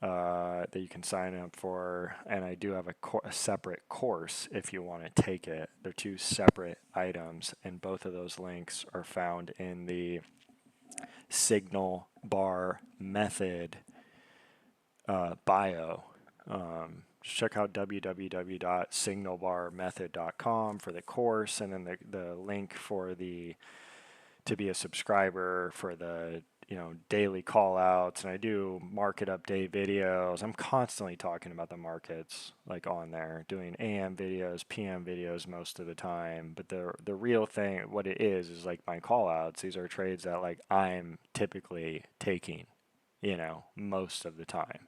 that you can sign up for, and I do have a separate course if you want to take it. They're two separate items, and both of those links are found in the Signal Bar Method bio. Just check out www.signalbarmethod.com for the course, and then the link for to be a subscriber for the daily call outs. And I do market update videos. I'm constantly talking about the markets, like, on there, doing AM videos, PM videos most of the time. But the real thing, what it is like my call outs. These are trades that like I'm typically taking, most of the time.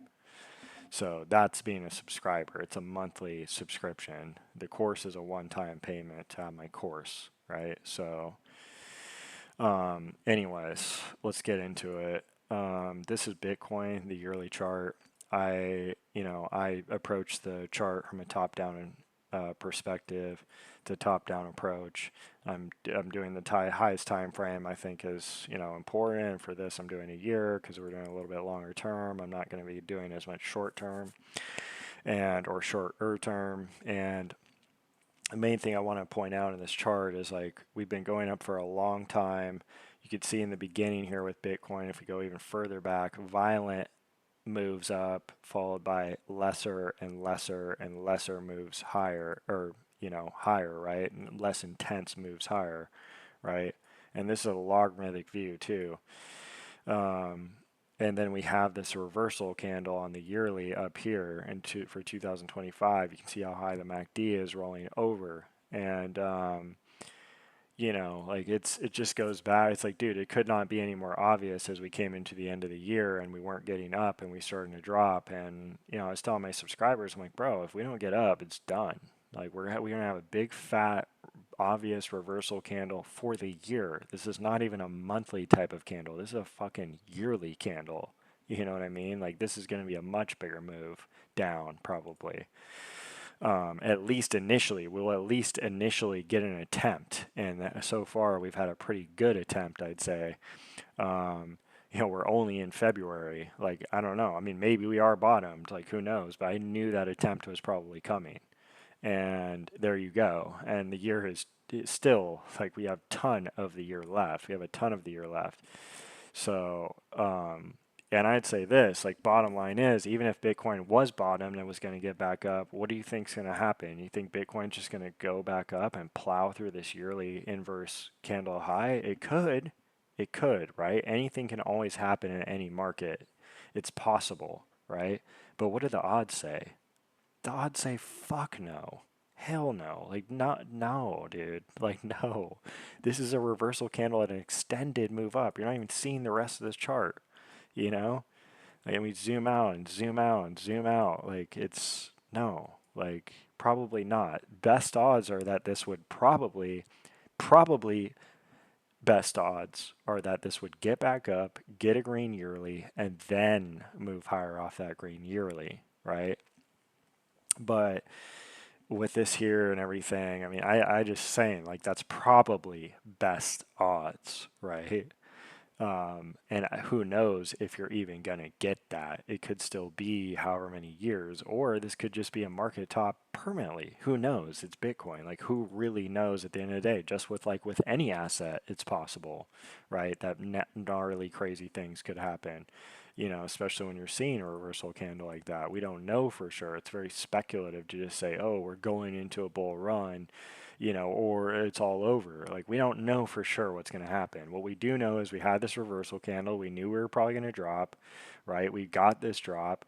So that's being a subscriber. It's a monthly subscription. The course is a one-time payment to have my course, right? So, anyways, let's get into it. This is Bitcoin, the yearly chart. I approach the chart from a top-down perspective. It's a top-down approach. I'm doing the highest time frame I think is important. For this, I'm doing a year because we're doing a little bit longer term. I'm not going to be doing as much short term or shorter term. And the main thing I want to point out in this chart is like we've been going up for a long time. You could see in the beginning here with Bitcoin, if we go even further back, violent moves up followed by lesser and lesser and lesser moves higher, or higher, right? And less intense moves higher, right? And this is a logarithmic view too. Um, and then we have this reversal candle on the yearly up here, and for 2025, you can see how high the MACD is rolling over. And like it just goes back. It's like, dude, it could not be any more obvious as we came into the end of the year and we weren't getting up and we started to drop. And I was telling my subscribers, I'm like, bro, if we don't get up, it's done. Like we're gonna have a big fat obvious reversal candle for the year. This is not even a monthly type of candle. This is a fucking yearly candle. You know what I mean? Like this is going to be a much bigger move down probably. At least initially, we'll at least initially get an attempt, and so far we've had a pretty good attempt, I'd say. Um, we're only in February. Like I don't know. I mean, maybe we are bottomed. Like who knows? But I knew that attempt was probably coming, and there you go. And the year is still like we have a ton of the year left. We have a ton of the year left. So, and I'd say this, like bottom line is, even if Bitcoin was bottomed and was going to get back up, what do you think's going to happen? You think Bitcoin's just going to go back up and plow through this yearly inverse candle high? It could. It could, right? Anything can always happen in any market. It's possible, right? But what do the odds say? The odds say fuck no. Hell no. Like not no, dude. Like no. This is a reversal candle at an extended move up. You're not even seeing the rest of this chart, you know? Like, and we zoom out and zoom out and zoom out. Like it's no. Like probably not. Best odds are that this would probably best odds are that this would get back up, get a green yearly, and then move higher off that green yearly, right? But with this here and everything, I mean, I just saying like that's probably best odds, right? And who knows if you're even gonna get that? It could still be however many years, or this could just be a market top permanently. Who knows? It's Bitcoin. Like who really knows at the end of the day? Just with any asset, it's possible, right? That gnarly crazy things could happen. Especially when you're seeing a reversal candle like that. We don't know for sure. It's very speculative to just say, oh, we're going into a bull run, or it's all over. Like, we don't know for sure what's going to happen. What we do know is we had this reversal candle. We knew we were probably going to drop, right? We got this drop.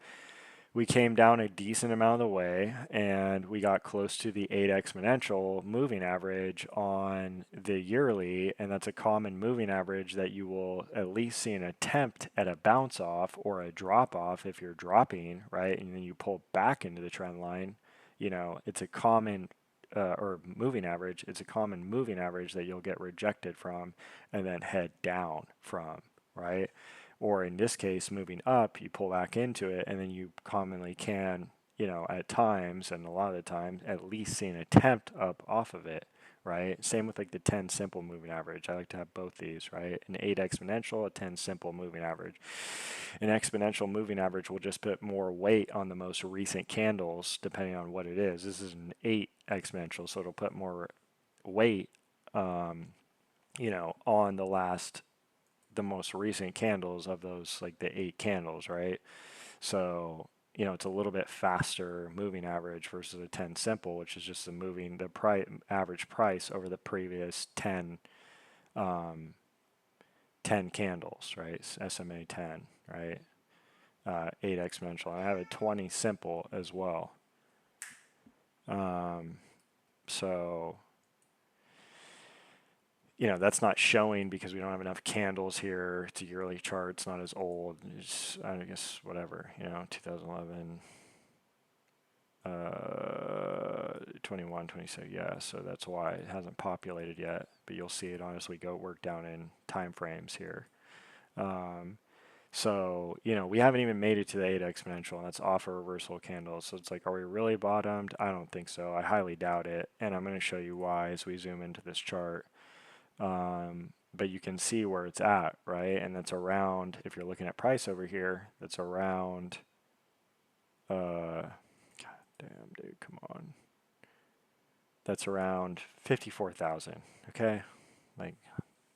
We came down a decent amount of the way and we got close to the 8 exponential moving average on the yearly, and that's a common moving average that you will at least see an attempt at a bounce off or a drop off if you're dropping, right? And then you pull back into the trend line. It's a common or moving average. It's a common moving average that you'll get rejected from and then head down from, right? Or in this case, moving up, you pull back into it, and then you commonly can, at times, and a lot of the time, at least see an attempt up off of it, right? Same with like the 10 simple moving average. I like to have both these, right? An 8 exponential, a 10 simple moving average. An exponential moving average will just put more weight on the most recent candles, depending on what it is. This is an 8 exponential, so it'll put more weight, on the most recent candles of those, like the 8 candles, right? So, it's a little bit faster moving average versus a 10 simple, which is just the average price over the previous 10 candles, right? SMA 10, right? 8 exponential. And I have a 20 simple as well. So that's not showing because we don't have enough candles here. It's a yearly chart. It's not as old. It's, I guess, whatever, 2011, 21, 26. Yeah, so that's why it hasn't populated yet. But you'll see it as we go work down in time frames here. So, we haven't even made it to the 8 exponential, and that's off a reversal candle. So it's like, are we really bottomed? I don't think so. I highly doubt it. And I'm going to show you why as we zoom into this chart. But you can see where it's at, right? And that's around, if you're looking at price over here, that's around, God damn, dude, come on. That's around 54,000, okay? Like,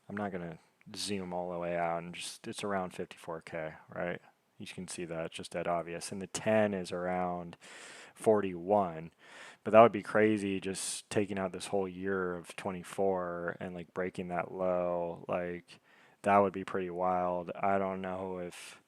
I'm not going to zoom all the way out, and it's around 54K, right? You can see that, it's just dead obvious. And the 10 is around 41. But that would be crazy just taking out this whole year of 24 and like breaking that low. Like that would be pretty wild. I don't know if,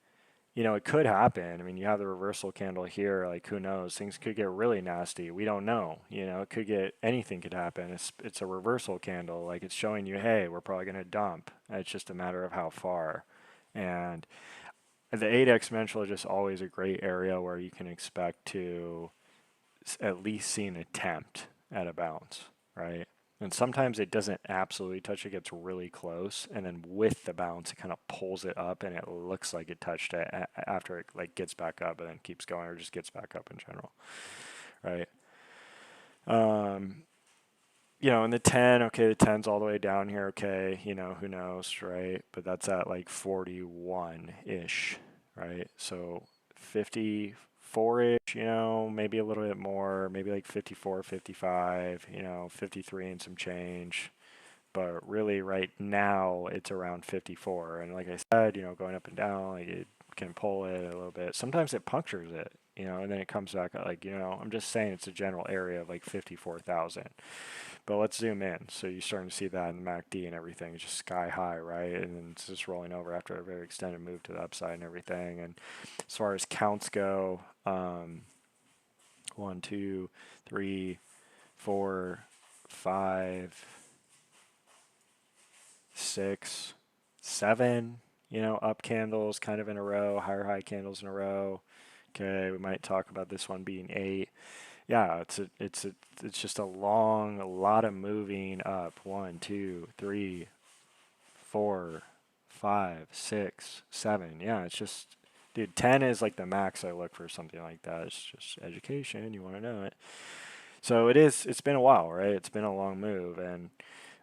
it could happen. I mean, you have the reversal candle here. Like, who knows? Things could get really nasty. We don't know. It could get anything could happen. It's a reversal candle. Like, it's showing you, hey, we're probably going to dump. It's just a matter of how far. And the 8 exponential is just always a great area where you can expect to at least see an attempt at a bounce, right? And sometimes it doesn't absolutely touch, it gets really close, and then with the bounce, it kind of pulls it up, and it looks like it touched it after it like gets back up and then keeps going, or just gets back up in general, right? Um, and the 10, okay, the 10's all the way down here, okay, who knows, right? But that's at like 41-ish, right? So 54-ish, maybe a little bit more, maybe like 54, 55, 53 and some change. But really right now it's around 54. And like I said, going up and down, like it can pull it a little bit. Sometimes it punctures it, and then it comes back like, I'm just saying it's a general area of like 54,000. But let's zoom in. So you're starting to see that in the MACD and everything. It's just sky high, right? And then it's just rolling over after a very extended move to the upside and everything. And as far as counts go, 1, 2, 3, 4, 5, 6, 7, up candles kind of in a row, higher high candles in a row. Okay, we might talk about this one being 8. Yeah, it's just a lot of moving up. 1, 2, 3, 4, 5, 6, 7. Yeah, it's just, dude, 10 is like the max I look for something like that. It's just education. You want to know it. So it's been a while, right? It's been a long move, and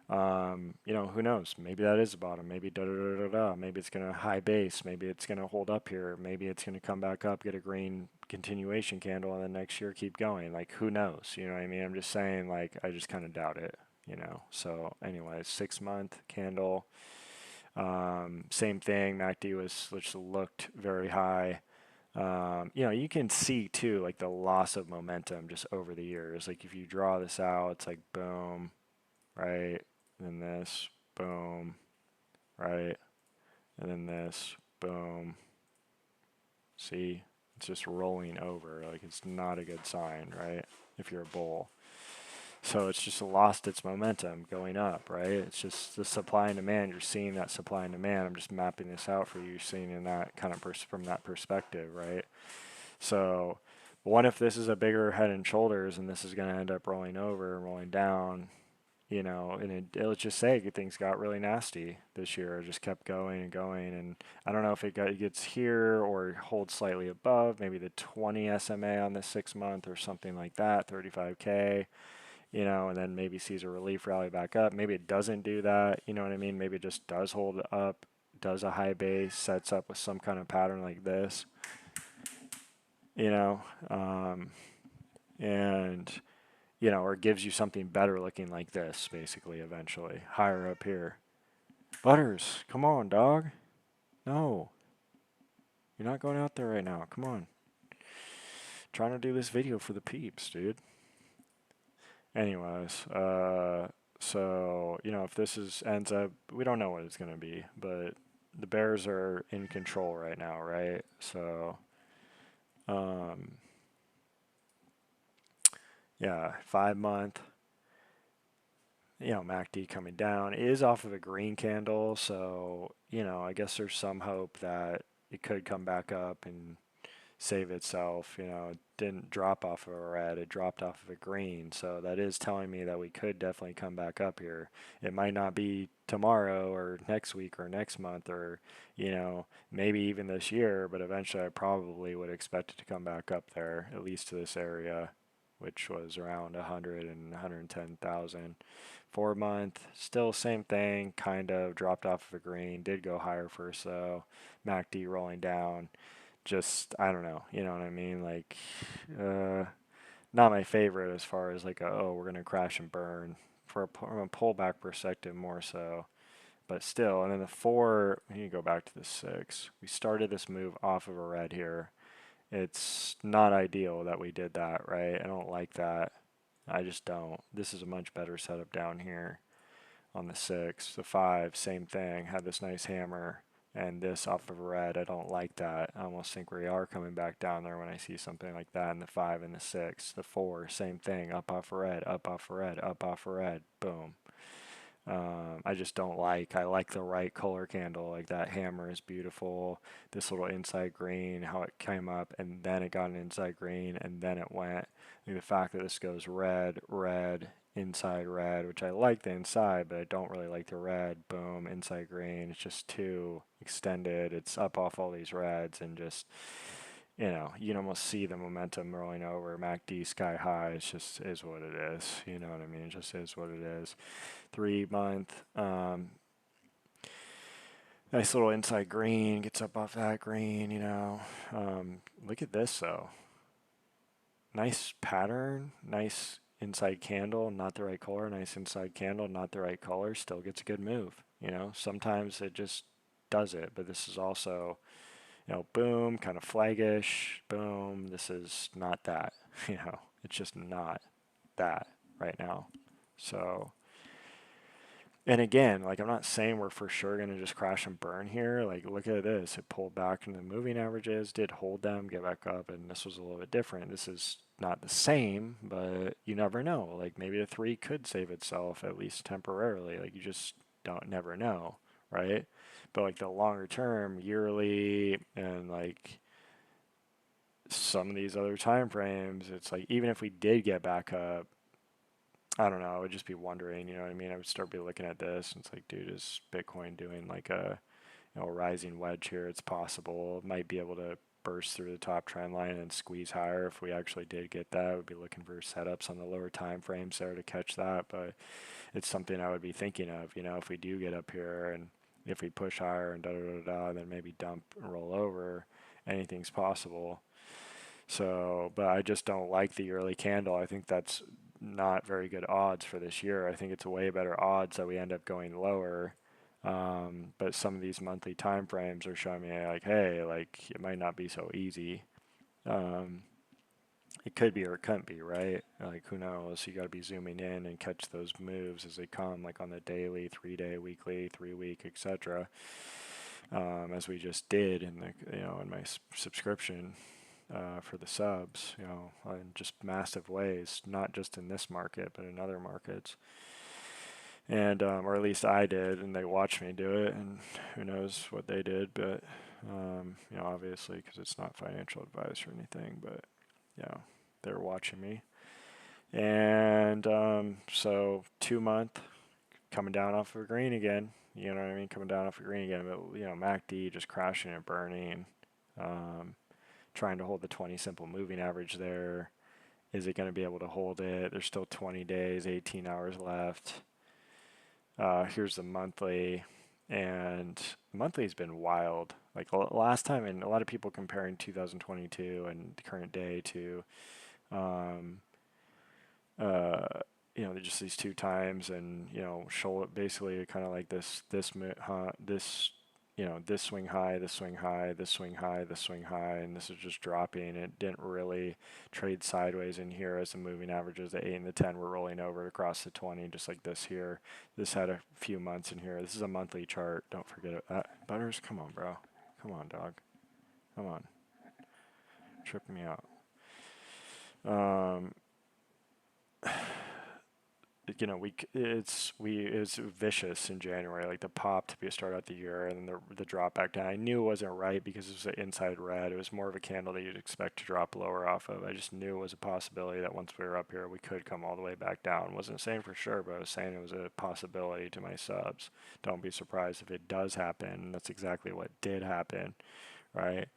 who knows? Maybe that is the bottom. Maybe da da da da da. Maybe it's gonna high base. Maybe it's gonna hold up here. Maybe it's gonna come back up, get a green continuation candle, and then next year keep going. Like, who knows? You know what I mean? I'm just saying, like, I just kind of doubt it. So anyways, 6-month candle. Same thing. MACD was which looked very high. You can see too, like the loss of momentum just over the years. Like if you draw this out, it's like boom, right? And then this, boom, right? And then this, boom. See, it's just rolling over. Like it's not a good sign, right? If you're a bull. So it's just lost its momentum going up, right? It's just the supply and demand. You're seeing that supply and demand. I'm just mapping this out for you. You're seeing in that kind of from that perspective, right? So what if this is a bigger head and shoulders and this is going to end up rolling over and rolling down, and let's just say things got really nasty this year. It just kept going and going, and I don't know if it gets here or holds slightly above, maybe the 20 SMA on the 6-month or something like that, 35K, and then maybe sees a relief rally back up. Maybe it doesn't do that, you know what I mean? Maybe it just does hold up, does a high base, sets up with some kind of pattern like this, you know, um, and or gives you something better looking like this, basically, eventually. Higher up here. Butters, come on, dog. No. You're not going out there right now. Come on. Trying to do this video for the peeps, dude. Anyways, so, if this ends up, we don't know what it's going to be, but the Bears are in control right now, right? So, yeah, 5-month. MACD coming down. It is off of a green candle, so, I guess there's some hope that it could come back up and save itself. It didn't drop off of a red, it dropped off of a green, so that is telling me that we could definitely come back up here. It might not be tomorrow or next week or next month or, maybe even this year, but eventually I probably would expect it to come back up there, at least to this area, which was around 100 and 110,000. 4-month, still same thing, kind of dropped off of a green, did go higher first though. MACD rolling down. Just, I don't know, you know what I mean? Like, not my favorite as far as like, we're going to crash and burn from a pullback perspective more so. But still, and then the 4, we need to go back to the 6. We started this move off of a red here, It's not ideal that we did that, right? I don't like that. I just don't. This is a much better setup down here on the 6. The 5, same thing. Had this nice hammer and this off of a red. I don't like that. I almost think we are coming back down there when I see something like that in the 5 and the 6. The 4, same thing. Up off a red, up off a red, up off a red. Boom. I just don't like. I like the right color candle. Like that hammer is beautiful. This little inside green, how it came up, and then it got an inside green, and then it went. Like the fact that this goes red, red, inside red, which I like the inside, but I don't really like the red. Boom, inside green. It's just too extended. It's up off all these reds, and just you can almost see the momentum rolling over. MACD sky high. It's just is what it is. You know what I mean? It just is what it is. 3 month. Nice little inside green, gets up off that green. Look at this though. Nice pattern, nice inside candle, not the right color, nice inside candle, not the right color, still gets a good move. Sometimes it just does it, but this is also, boom, kind of flaggish, boom, this is not that, it's just not that right now. So, and again, like I'm not saying we're for sure going to just crash and burn here. Like look at this. It pulled back into the moving averages, did hold them, get back up, and this was a little bit different. This is not the same, but you never know. Like maybe the 3 could save itself at least temporarily. Like you just don't never know, right? But like the longer term, yearly, and like some of these other time frames, it's like even if we did get back up, I don't know. I would just be wondering, you know what I mean? I would start be looking at this, and it's like, dude, is Bitcoin doing like a rising wedge here? It's possible. It might be able to burst through the top trend line and squeeze higher if we actually did get that. We'd be looking for setups on the lower time frames there to catch that, but it's something I would be thinking of, if we do get up here and if we push higher and da da da da, then maybe dump and roll over. Anything's possible. So, but I just don't like the early candle. I think that's not very good odds for this year. I think it's way better odds that we end up going lower. But some of these monthly time frames are showing me like, hey, like it might not be so easy. Um, it could be or it couldn't be, right? Like who knows? You got to be zooming in and catch those moves as they come, like on the daily, 3 day, weekly, 3 week, etc. As we just did in the in my subscription for the subs, in just massive ways, not just in this market, but in other markets. And, or at least I did, and they watched me do it, and who knows what they did, but, obviously, because it's not financial advice or anything, but, they're watching me. And so 2 month coming down off of green again, you know what I mean? Coming down off of green again, but, MACD just crashing and burning. Trying to hold the 20 simple moving average there. Is it going to be able to hold it? There's still 20 days, 18 hours left. Here's the monthly, and monthly's been wild. Like last time, and a lot of people comparing 2022 and the current day to, um, just these 2 times, and show it basically kind of like this swing high, this swing high, this swing high, this swing high, and this is just dropping. It didn't really trade sideways in here as the moving averages, the 8 and the 10 were rolling over across the 20, just like this here. This had a few months in here. This is a monthly chart. Don't forget it. Butters, come on, bro. Come on, dog. Come on. Tripping me out. Um, it's vicious in January, like the pop to be a start out the year, and then the drop back down. I knew it wasn't right because it was an inside red. It was more of a candle that you'd expect to drop lower off of. I just knew it was a possibility that once we were up here, we could come all the way back down. Wasn't saying for sure, but I was saying it was a possibility to my subs. Don't be surprised if it does happen. That's exactly what did happen, right?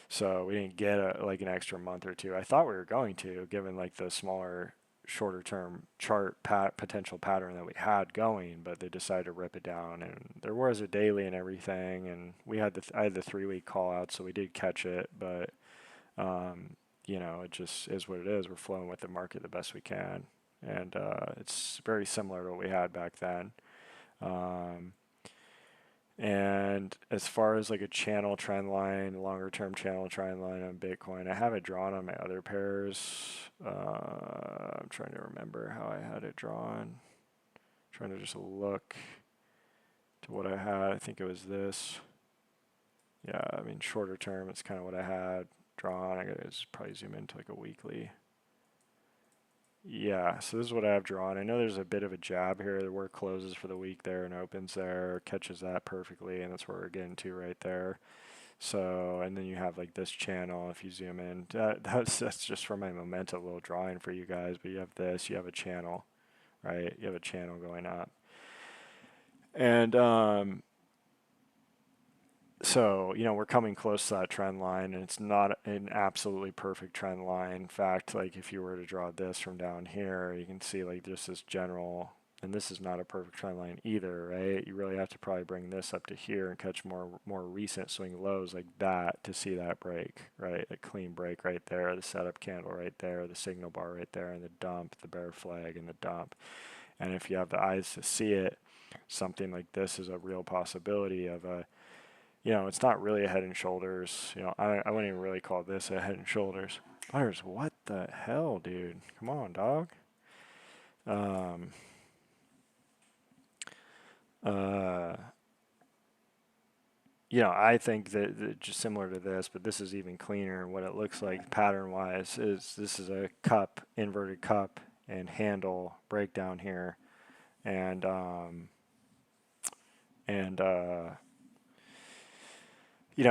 So we didn't get like an extra month or two. I thought we were going to, given like the smaller, shorter term chart potential pattern that we had going, but they decided to rip it down. And there was a daily and everything, and I had the 3 week call out, so we did catch it. But it just is what it is. We're flowing with the market the best we can, and it's very similar to what we had back then. And as far as like a channel trend line, longer term channel trend line on Bitcoin, I have it drawn on my other pairs. I'm trying to remember how I had it drawn. Trying to just look to what I had. I think it was this. Yeah, I mean, shorter term, it's kind of what I had drawn. I gotta just probably zoom into like a weekly. Yeah, so this is what I have drawn. I know there's a bit of a jab here where it closes for the week there and opens there, catches that perfectly, and that's where we're getting to right there. So, and then you have like this channel if you zoom in. That's just for my momentum little drawing for you guys, but you have this, you have a channel, right? You have a channel going up. And so, we're coming close to that trend line, and it's not an absolutely perfect trend line. In fact, like if you were to draw this from down here, you can see like just this general, and this is not a perfect trend line either, right? You really have to probably bring this up to here and catch more recent swing lows like that to see that break, right? A clean break right there, the setup candle right there, the signal bar right there, and the dump, the bear flag and the dump. And if you have the eyes to see it, something like this is a real possibility of a it's not really a head and shoulders. I wouldn't even really call this a head and shoulders. Butters, what the hell, dude? Come on, dog. Um, uh, I think that just similar to this, but this is even cleaner. What it looks like pattern-wise is this is a cup, inverted cup, and handle breakdown here, and and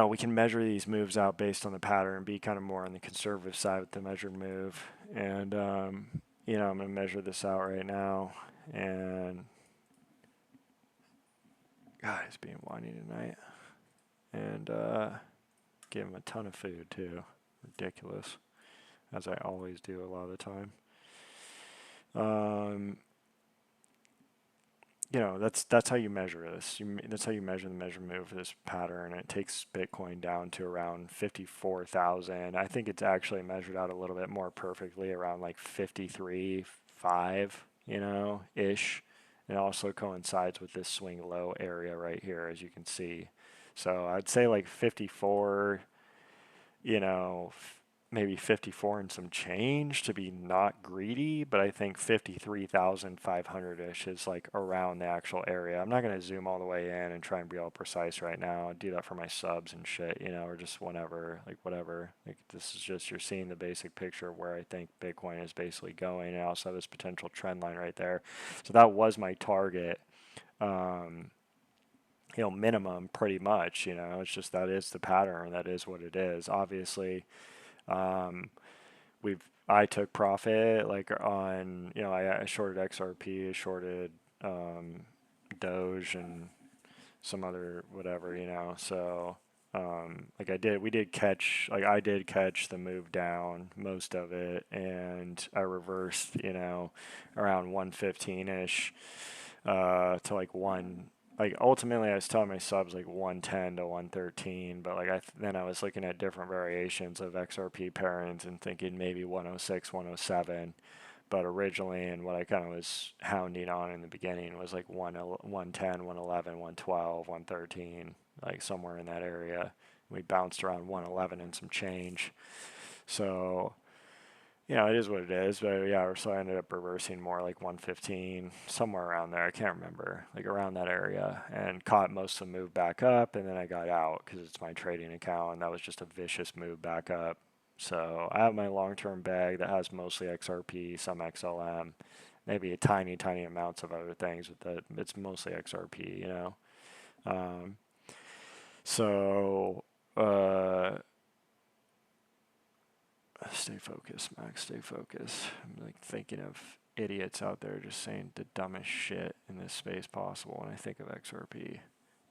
we can measure these moves out based on the pattern, be kind of more on the conservative side with the measured move. And, I'm going to measure this out right now. And, God, he's being whiny tonight. And give him a ton of food, too. Ridiculous. As I always do a lot of the time. That's how you measure this. That's how you measure the measure move for this pattern. It takes Bitcoin down to around 54,000. I think it's actually measured out a little bit more perfectly around like 53.5, ish. It also coincides with this swing low area right here, as you can see. So I'd say like 54, you know, maybe 54 and some change to be not greedy, but I think 53,500-ish is like around the actual area. I'm not going to zoom all the way in and try and be all precise right now. I do that for my subs and shit, or just whatever, like whatever. Like this is just, you're seeing the basic picture of where I think Bitcoin is basically going. And I also have this potential trend line right there. So that was my target. Minimum pretty much, it's just that is the pattern. That is what it is. Obviously, um, I took profit like on I shorted XRP, I shorted um, Doge and some other whatever so like I did catch the move down most of it, and I reversed around 115-ish to like one, like ultimately I was telling my subs like 110 to 113, but like then I was looking at different variations of XRP pairings and thinking maybe 106, 107. But originally, and what I kind of was hounding on in the beginning was like 110, 111, 112, 113, like somewhere in that area. We bounced around 111 and some change. So it is what it is. But yeah, so I ended up reversing more like 115, somewhere around there. I can't remember, like around that area, and caught most of the move back up. And then I got out because it's my trading account, and that was just a vicious move back up. So I have my long-term bag that has mostly XRP, some XLM, maybe a tiny, tiny amounts of other things, but it's mostly XRP. Um, so stay focused, Max. Stay focused. I'm like thinking of idiots out there just saying the dumbest shit in this space possible when I think of XRP.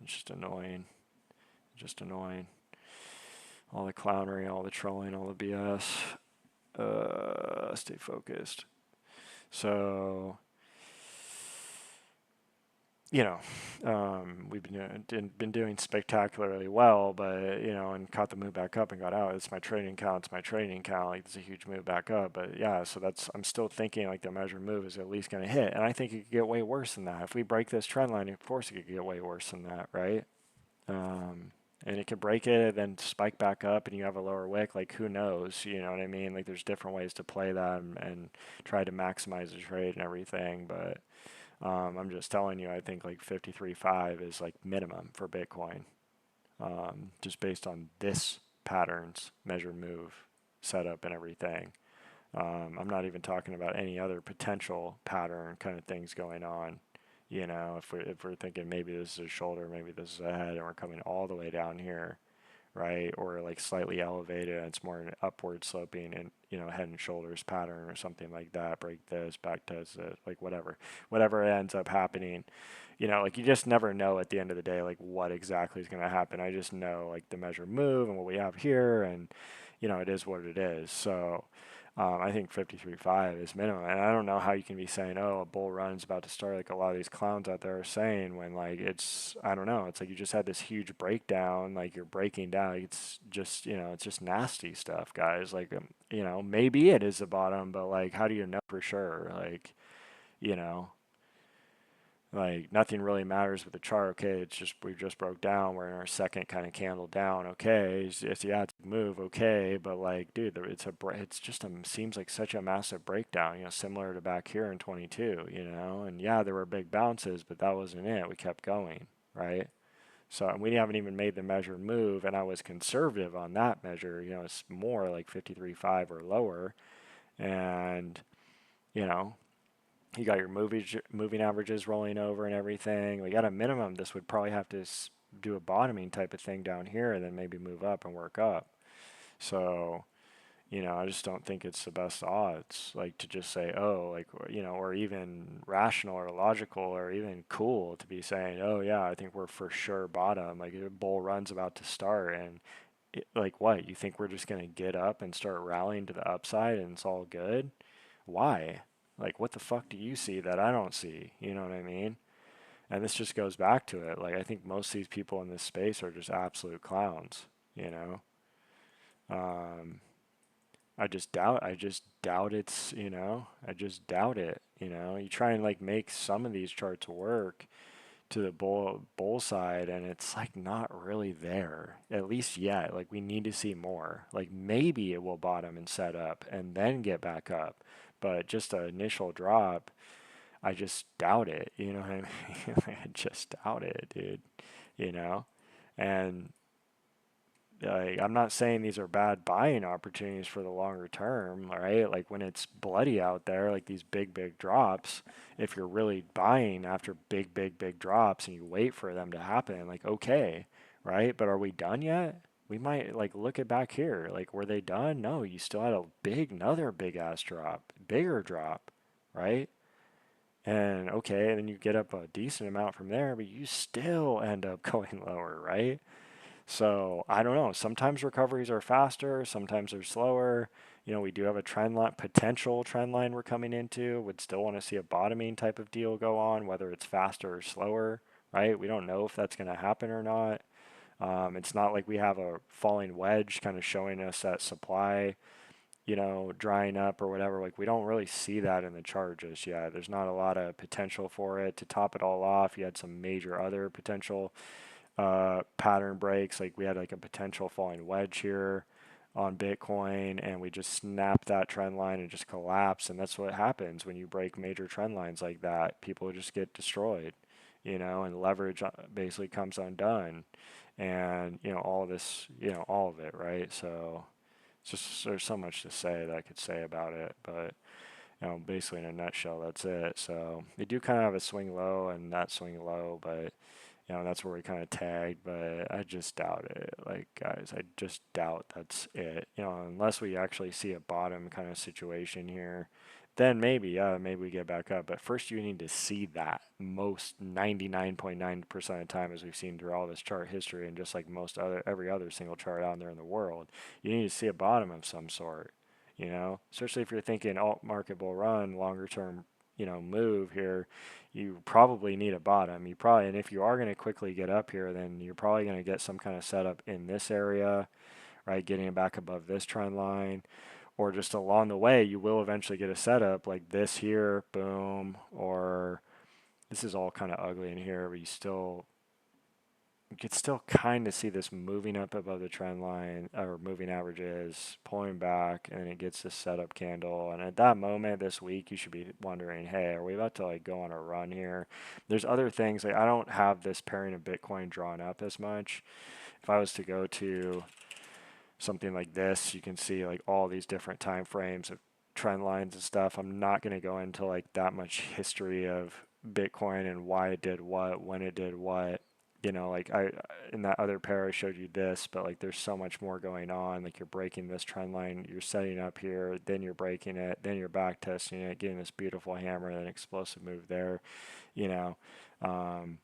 It's just annoying. Just annoying. All the clownery, all the trolling, all the BS. Stay focused. So, we've been doing spectacularly well, but and caught the move back up and got out. It's my trading account. It's my trading account. Like it's a huge move back up, but yeah. So I'm still thinking like the measured move is at least going to hit, and I think it could get way worse than that. If we break this trend line, of course it could get way worse than that, right? Um, and it can break it and then spike back up and you have a lower wick. Like, who knows? You know what I mean? Like, there's different ways to play that and try to maximize the trade and everything. But I'm just telling you, I think like 53.5 is like minimum for Bitcoin, just based on this pattern's measured move setup and everything. I'm not even talking about any other potential pattern kind of things going on. You know, if we're thinking maybe this is a shoulder, maybe this is a head, and we're coming all the way down here, right? Or like slightly elevated, and it's more an upward sloping and head and shoulders pattern or something like that. Break this, back does this, like whatever ends up happening. Like you just never know at the end of the day, like what exactly is going to happen. I just know like the measure move and what we have here, and it is what it is. So I think 53.5 is minimum, and I don't know how you can be saying, "Oh, a bull run's about to start," like a lot of these clowns out there are saying, when like I don't know, it's like you just had this huge breakdown, like you're breaking down. It's just, it's just nasty stuff, guys. Like, maybe it is the bottom, but like, how do you know for sure? You know, like nothing really matters with the chart. Okay, it's just we just broke down. We're in our second kind of candle down. Okay, yeah, it's a move. Okay, but like, dude, it's just seems like such a massive breakdown. Similar to back here in 22. And yeah, there were big bounces, but that wasn't it. We kept going, right? So and we haven't even made the measured move, and I was conservative on that measure. It's more like 53.5 or lower, and you know you got your moving averages rolling over and everything. We got a minimum. This would probably have to do a bottoming type of thing down here, and then maybe move up and work up. So I just don't think it's the best odds, like to just say, oh, like, or even rational or logical or even cool to be saying, oh yeah, I think we're for sure bottom. Like a bull run's about to start, and like what? You think we're just gonna get up and start rallying to the upside and it's all good? Why? Like, what the fuck do you see that I don't see? You know what I mean? And this just goes back to it. Like, I think most of these people in this space are just absolute clowns, you know? Um, I just doubt I just doubt it, You try and like make some of these charts work to the bull side, and it's like not really there, at least yet. Like, we need to see more. Like, maybe it will bottom and set up and then get back up, but just an initial drop, I just doubt it. You know what I mean? I just doubt it, dude. you know and like, I'm not saying these are bad buying opportunities for the longer term, right? Like when it's bloody out there, like these big drops, if you're really buying after big drops and you wait for them to happen, like, okay, right? But are we done yet? We might like look at back here. Like, were they done? No, you still had another big ass drop, bigger drop, right? And okay, and then you get up a decent amount from there, but you still end up going lower, right? So I don't know. Sometimes recoveries are faster, sometimes they're slower. We do have a potential trend line we're coming into. Would still want to see a bottoming type of deal go on, whether it's faster or slower, right? We don't know if that's going to happen or not. It's not like we have a falling wedge kind of showing us that supply, drying up or whatever. Like, we don't really see that in the chart just yet. There's not a lot of potential for it. To top it all off, you had some major other potential pattern breaks. Like, we had like a potential falling wedge here on Bitcoin, and we just snapped that trend line and just collapsed. And that's what happens when you break major trend lines like that. People just get destroyed, and leverage basically comes undone. And, all of this, all of it, right? So it's just, there's so much to say that I could say about it, but basically in a nutshell, that's it. So they do kind of have a swing low and that swing low, but that's where we kind of tagged, but I just doubt it. Like, guys, I just doubt that's it. Unless we actually see a bottom kind of situation here, then maybe, yeah, maybe we get back up. But first, you need to see that most 99.9% of the time, as we've seen through all this chart history, and just like every other single chart out there in the world, you need to see a bottom of some sort. Especially if you're thinking alt market bull run, longer term, move here, you probably need a bottom. And if you are going to quickly get up here, then you're probably going to get some kind of setup in this area, right? Getting it back above this trend line, or just along the way, you will eventually get a setup like this here, boom, or this is all kind of ugly in here, but you still, you could still kind of see this moving up above the trend line or moving averages, pulling back, and then it gets this setup candle. And at that moment this week, you should be wondering, hey, are we about to like go on a run here? There's other things like I don't have this pairing of Bitcoin drawn up as much. If I was to go to something like this, you can see like all these different time frames of trend lines and stuff. I'm not going to go into like that much history of Bitcoin and why it did what, when it did what. You know, like I in that other pair I showed you this, but like there's so much more going on. Like you're breaking this trend line, you're setting up here, then you're breaking it, then you're back testing it, getting this beautiful hammer, then explosive move there. You know, um,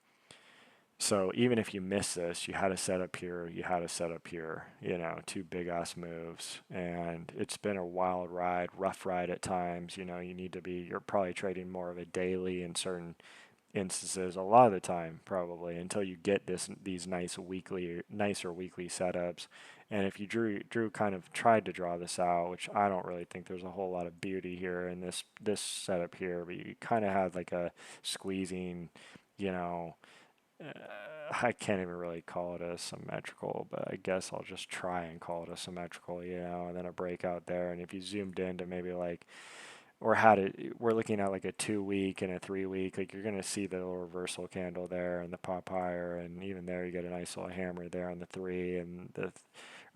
so even if you miss this, you had a setup here, you had a setup here, you know, two big ass moves. And it's been a wild ride, rough ride at times. You know, you're probably trading more of a daily in certain instances, a lot of the time, probably, until you get these nicer weekly setups. And if you drew kind of tried to draw this out, which I don't really think there's a whole lot of beauty here in this setup here, but you kind of had like a squeezing, you know, I can't even really call it a symmetrical, but I guess I'll just try and call it a symmetrical, you know, and then a breakout there. And if you zoomed into maybe like, or had it, we're looking at like a 2 week and a 3 week, like you're going to see the little reversal candle there and the pop higher. And even there, you get a nice little hammer there on the three and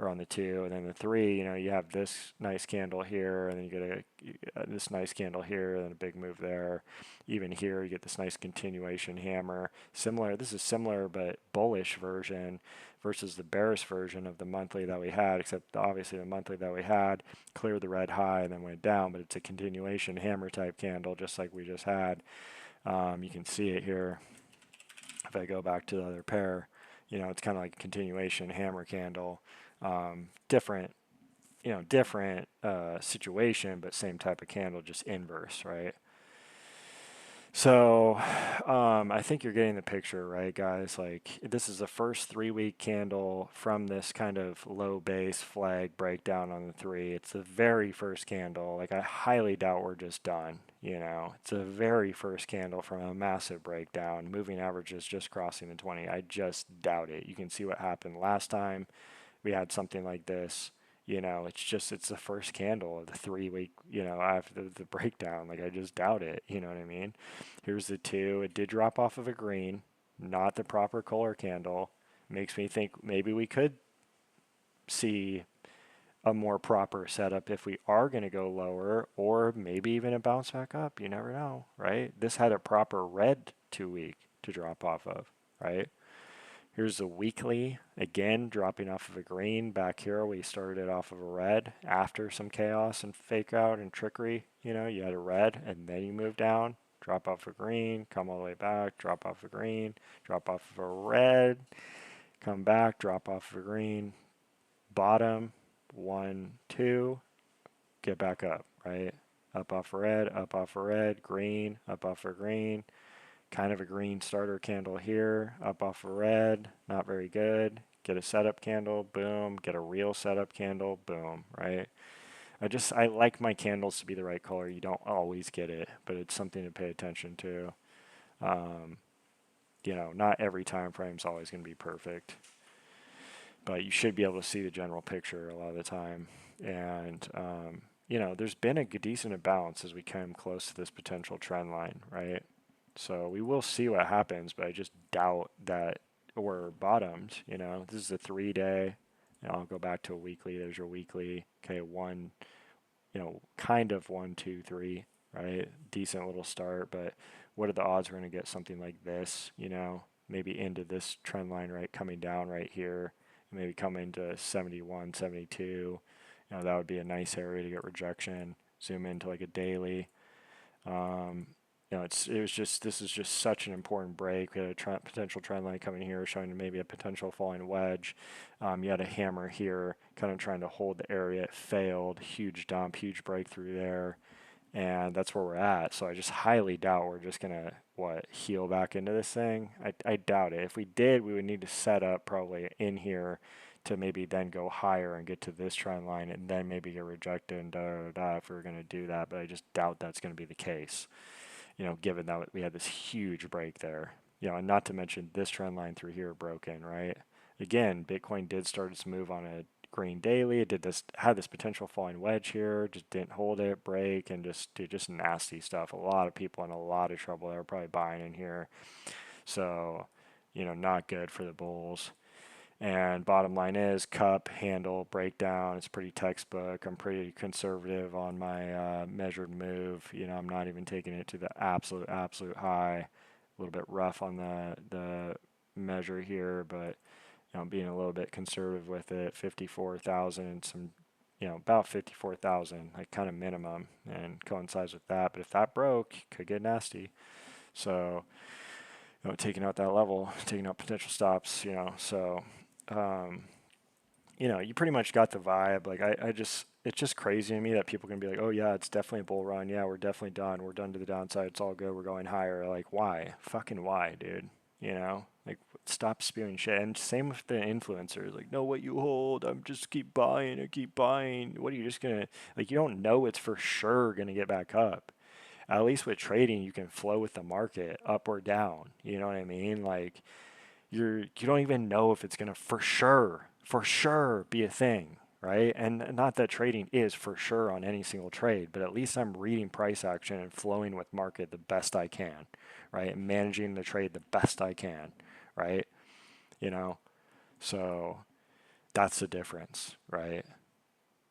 or on the two, and then the three, you know, you have this nice candle here, and then you get this nice candle here, and a big move there. Even here, you get this nice continuation hammer. Similar, this is similar but bullish version versus the bearish version of the monthly that we had, except obviously the monthly that we had cleared the red high and then went down, but it's a continuation hammer type candle, just like we just had. You can see it here. If I go back to the other pair, you know, it's kind of like a continuation hammer candle. Different, you know, different situation, but same type of candle, just inverse, right? So I think you're getting the picture, right, guys? Like this is the first 3 week candle from this kind of low base flag breakdown on the three. It's the very first candle. Like I highly doubt we're just done. You know, it's the very first candle from a massive breakdown. Moving averages just crossing the 20. I just doubt it. You can see what happened last time we had something like this. You know, it's the first candle of the 3 week, you know, after the breakdown. Like I just doubt it. You know what I mean? Here's the two. It did drop off of a green, not the proper color candle. Makes me think maybe we could see a more proper setup if we are going to go lower, or maybe even a bounce back up. You never know, right? This had a proper red 2 week to drop off of, right? Here's the weekly, again, dropping off of a green. Back here, we started off of a red after some chaos and fake out and trickery. You know, you had a red and then you move down, drop off a green, come all the way back, drop off a green, drop off of a red, come back, drop off of a green, bottom, 1, 2, get back up, right? Up off a red, green, up off a green, kind of a green starter candle here, up off a red, not very good. Get a setup candle, boom. Get a real setup candle, boom, right? I like my candles to be the right color. You don't always get it, but it's something to pay attention to. Um, you know, not every time frame is always going to be perfect, but you should be able to see the general picture a lot of the time. And you know, there's been a decent bounce as we come close to this potential trend line, right? So we will see what happens, but I just doubt that we're bottomed. You know, this is a 3 day. And I'll go back to a weekly. There's your weekly. Okay, one, you know, kind of 1, 2, 3, right? Decent little start, but what are the odds we're going to get something like this, you know, maybe into this trend line, right, coming down right here, and maybe come into 71, 72. You know, that would be a nice area to get rejection. Zoom into like a daily. Um, you know, this is just such an important break. We had a potential trend line coming here, showing maybe a potential falling wedge. You had a hammer here, kind of trying to hold the area. It failed. Huge dump, huge breakthrough there, and that's where we're at. So I just highly doubt we're just gonna heal back into this thing. I doubt it. If we did, we would need to set up probably in here to maybe then go higher and get to this trend line and then maybe get rejected and if we were going to do that. But I just doubt that's going to be the case, you know, given that we had this huge break there. and not to mention this trend line through here broken, right? Again, Bitcoin did start its move on a green daily. It did this, had this potential falling wedge here, just didn't hold it, break, and just do just nasty stuff. A lot of people in a lot of trouble. They were probably buying in here. So, not good for the bulls. And bottom line is cup, handle, breakdown. It's pretty textbook. I'm pretty conservative on my measured move. I'm not even taking it to the absolute high. A little bit rough on the measure here, but being a little bit conservative with it. 54,000, some about 54,000, like kind of minimum, and coincides with that. But if that broke, could get nasty. So taking out that level, taking out potential stops. So um, you pretty much got the vibe. Like I just, it's just crazy to me that people can be like, oh yeah, it's definitely a bull run. Yeah, we're definitely done. We're done to the downside. It's all good. We're going higher. Like why? Fucking why, dude? Like stop spewing shit. And same with the influencers. Like, know what you hold. I'm just keep buying. I keep buying. What are you just gonna like? You don't know it's for sure gonna get back up. At least with trading, you can flow with the market up or down. You know what I mean? Like you don't even know if it's going to for sure be a thing, right? And not that trading is for sure on any single trade, but at least I'm reading price action and flowing with market the best I can, right? And managing the trade the best I can, right? You know, so that's the difference, right?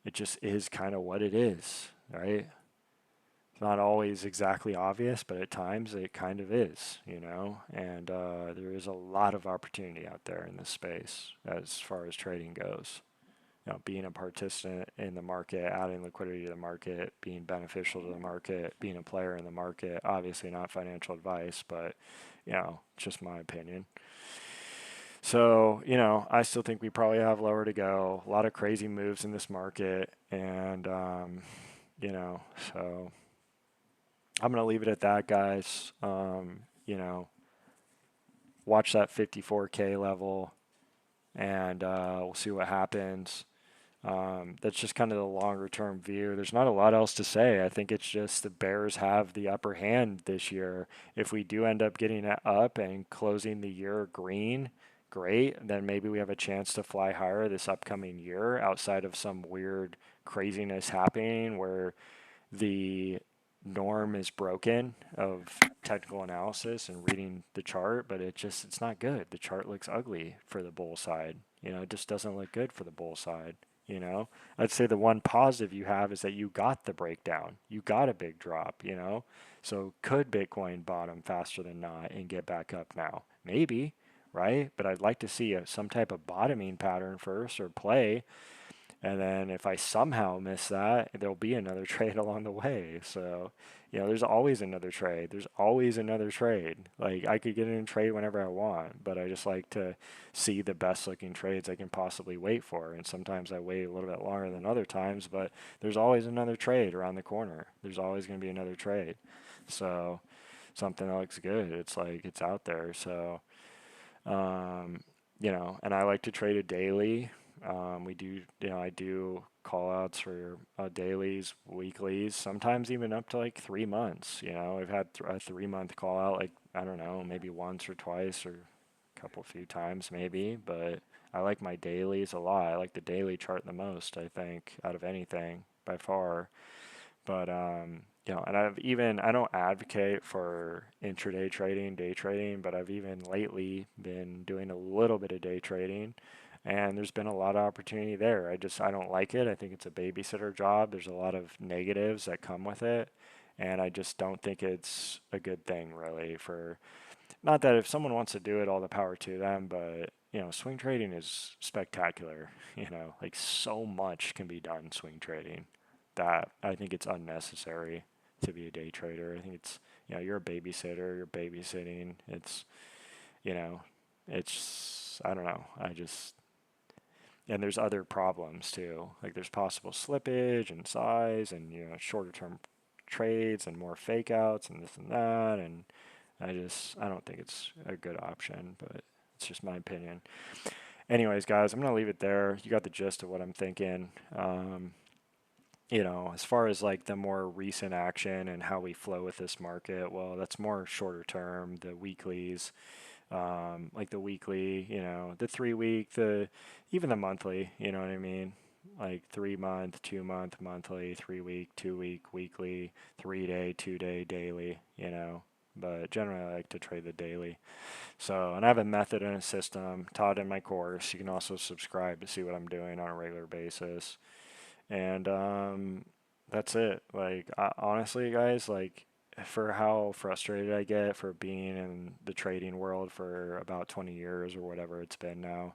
It just is kind of what it is, right? It's not always exactly obvious, but at times it kind of is, and there is a lot of opportunity out there in this space as far as trading goes. Being a participant in the market, adding liquidity to the market, being beneficial to the market, being a player in the market. Obviously, not financial advice, but just my opinion. So, I still think we probably have lower to go. A lot of crazy moves in this market, and so I'm going to leave it at that, guys. Watch that 54K level, and we'll see what happens. That's just kind of the longer term view. There's not a lot else to say. I think it's just the Bears have the upper hand this year. If we do end up getting it up and closing the year green, great. Then maybe we have a chance to fly higher this upcoming year outside of some weird craziness happening where the norm is broken of technical analysis and reading the chart, but it's not good. The chart looks ugly for the bull side. It just doesn't look good for the bull side. I'd say the one positive you have is that you got the breakdown. You got a big drop, So could Bitcoin bottom faster than not and get back up now? Maybe, right? But I'd like to see some type of bottoming pattern first or play, and then if I somehow miss that, there'll be another trade along the way. So, there's always another trade. There's always another trade. Like I could get in a trade whenever I want, but I just like to see the best looking trades I can possibly wait for. And sometimes I wait a little bit longer than other times, but there's always another trade around the corner. There's always going to be another trade. So, something that looks good. It's like it's out there. So, um, and I like to trade it daily. We do, I do call outs for dailies, weeklies, sometimes even up to like 3 months. I've had a 3 month call out, like, I don't know, maybe once or twice or a few times maybe, but I like my dailies a lot. I like the daily chart the most, I think, out of anything by far. But and I don't advocate for intraday trading, day trading, but I've even lately been doing a little bit of day trading, and there's been a lot of opportunity there. I don't like it. I think it's a babysitter job. There's a lot of negatives that come with it, and I just don't think it's a good thing really for, not that if someone wants to do it, all the power to them, but swing trading is spectacular. Like so much can be done swing trading that I think it's unnecessary to be a day trader. I think it's, you're a babysitter, you're babysitting. You know, I don't know. And there's other problems too. Like there's possible slippage and size and, shorter term trades and more fake outs and this and that. And I don't think it's a good option, but it's just my opinion. Anyways, guys, I'm going to leave it there. You got the gist of what I'm thinking. As far as like the more recent action and how we flow with this market, well, that's more shorter term, the weeklies, like the weekly, the 3 week, even the monthly, you know what I mean? Like 3 month, 2 month, monthly, 3 week, 2 week, weekly, 3 day, 2 day, daily, but generally I like to trade the daily. So, and I have a method and a system taught in my course. You can also subscribe to see what I'm doing on a regular basis. And that's it. Like, honestly, guys, like, for how frustrated I get for being in the trading world for about 20 years or whatever it's been now,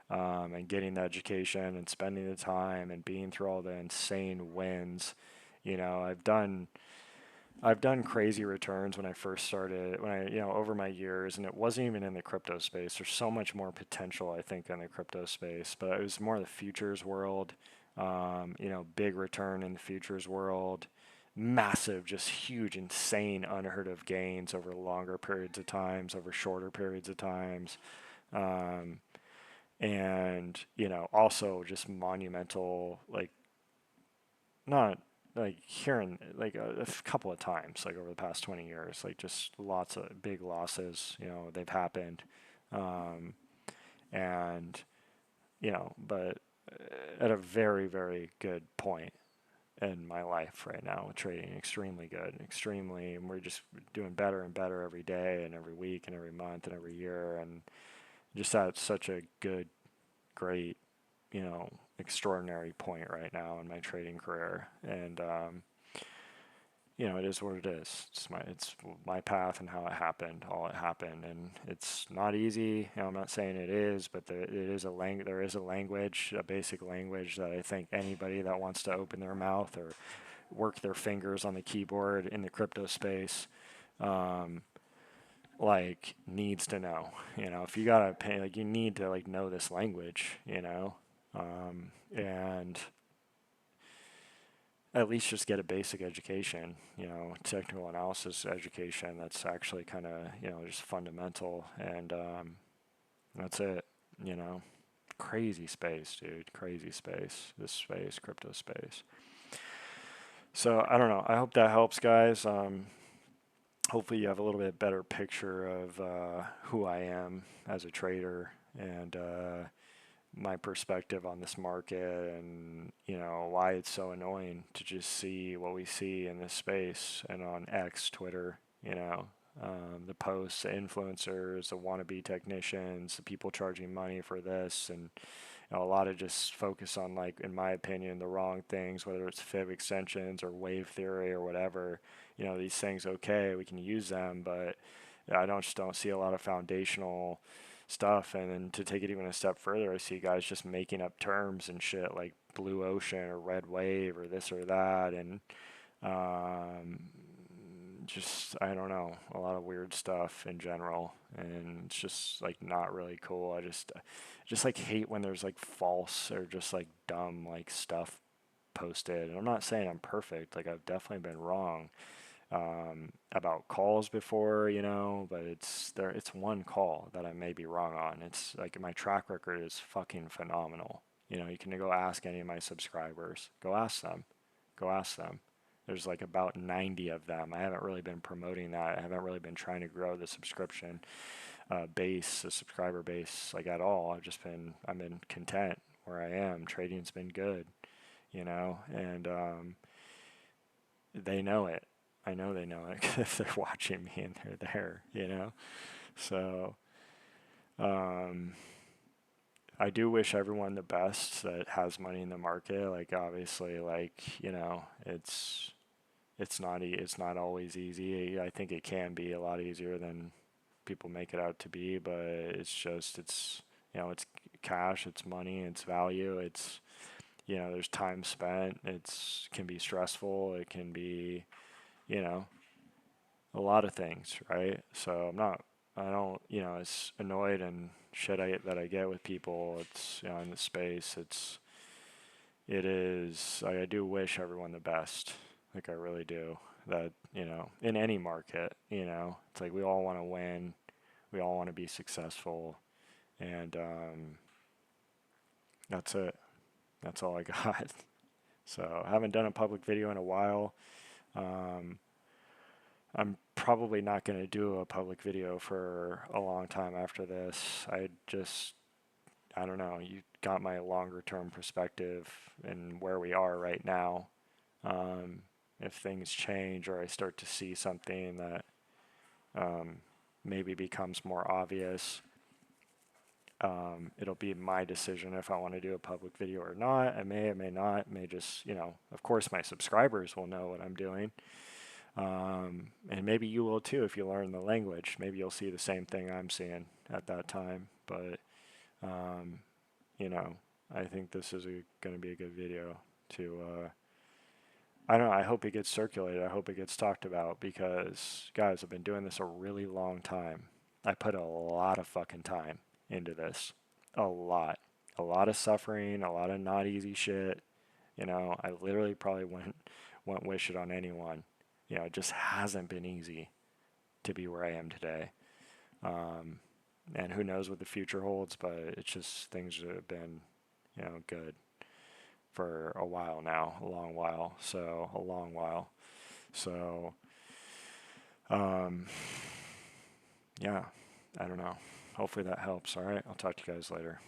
and getting the education and spending the time and being through all the insane wins, I've done crazy returns when I first started, over my years, and it wasn't even in the crypto space. There's so much more potential, I think, in the crypto space, but it was more the futures world, big return in the futures world, massive, just huge, insane, unheard of gains over longer periods of times, over shorter periods of times. Um, and, also just monumental, like, not like hearing like a couple of times like over the past 20 years, like just lots of big losses, they've happened. um, and but at a very, very good point in my life right now with trading, extremely good, extremely, and we're just doing better and better every day and every week and every month and every year, and just at such a good, great, extraordinary point right now in my trading career. And it is what it is. It's my path and how it happened, all it happened, and it's not easy. I'm not saying it is, but there is a language, a basic language that I think anybody that wants to open their mouth or work their fingers on the keyboard in the crypto space, um, like needs to know. If you gotta pay, like you need to like know this language, and at least just get a basic education, technical analysis education that's actually kind of, just fundamental. And that's it, you know. Crazy space, dude. Crazy space. This space, crypto space. So I don't know. I hope that helps, guys. Hopefully you have a little bit better picture of who I am as a trader, and my perspective on this market, and why it's so annoying to just see what we see in this space and on X, Twitter, the posts, the influencers, the wannabe technicians, the people charging money for this, and a lot of just focus on, like, in my opinion, the wrong things, whether it's fib extensions or wave theory or whatever. These things, okay, we can use them, but I don't see a lot of foundational stuff. And then to take it even a step further, I see guys just making up terms and shit like blue ocean or red wave or this or that, and um, just, I don't know, a lot of weird stuff in general, and it's just like not really cool. I just like hate when there's like false or just like dumb like stuff posted. And I'm not saying I'm perfect. Like, I've definitely been wrong about calls before, but it's one call that I may be wrong on. It's like my track record is fucking phenomenal. You can go ask any of my subscribers. Go ask them. Go ask them. There's like about 90 of them. I haven't really been promoting that. I haven't really been trying to grow the subscription base, the subscriber base, like, at all. I've been content where I am. Trading's been good, and they know it. I know they know it if they're watching me and they're there. So, um, I do wish everyone the best that has money in the market. Like, obviously, like, it's not always easy. I think it can be a lot easier than people make it out to be, but it's cash, it's money, it's value, there's time spent. It's can be stressful. It can be, you know, a lot of things, right? So I don't, as annoyed and shit that I get with people. It's, in the space, it is, I do wish everyone the best. Like, I really do. That, in any market, it's like we all want to win, we all want to be successful, and that's it. That's all I got. So I haven't done a public video in a while. Um, I'm probably not going to do a public video for a long time after this. I don't know, you got my longer term perspective and where we are right now. Um, if things change or I start to see something that um, maybe becomes more obvious, it'll be my decision if I want to do a public video or not. I may not, may just, of course my subscribers will know what I'm doing. And maybe you will too if you learn the language. Maybe you'll see the same thing I'm seeing at that time. But, um, you know, I think this is going to be a good video to, I don't know, I hope it gets circulated. I hope it gets talked about because, guys, I've been doing this a really long time. I put a lot of fucking time into this. A lot. A lot of suffering, a lot of not easy shit. I literally probably wouldn't wish it on anyone. It just hasn't been easy to be where I am today. Um, and who knows what the future holds, but it's just things that have been, good for a while now, a long while. So, a long while. So, um, yeah, I don't know. Hopefully that helps. All right. I'll talk to you guys later.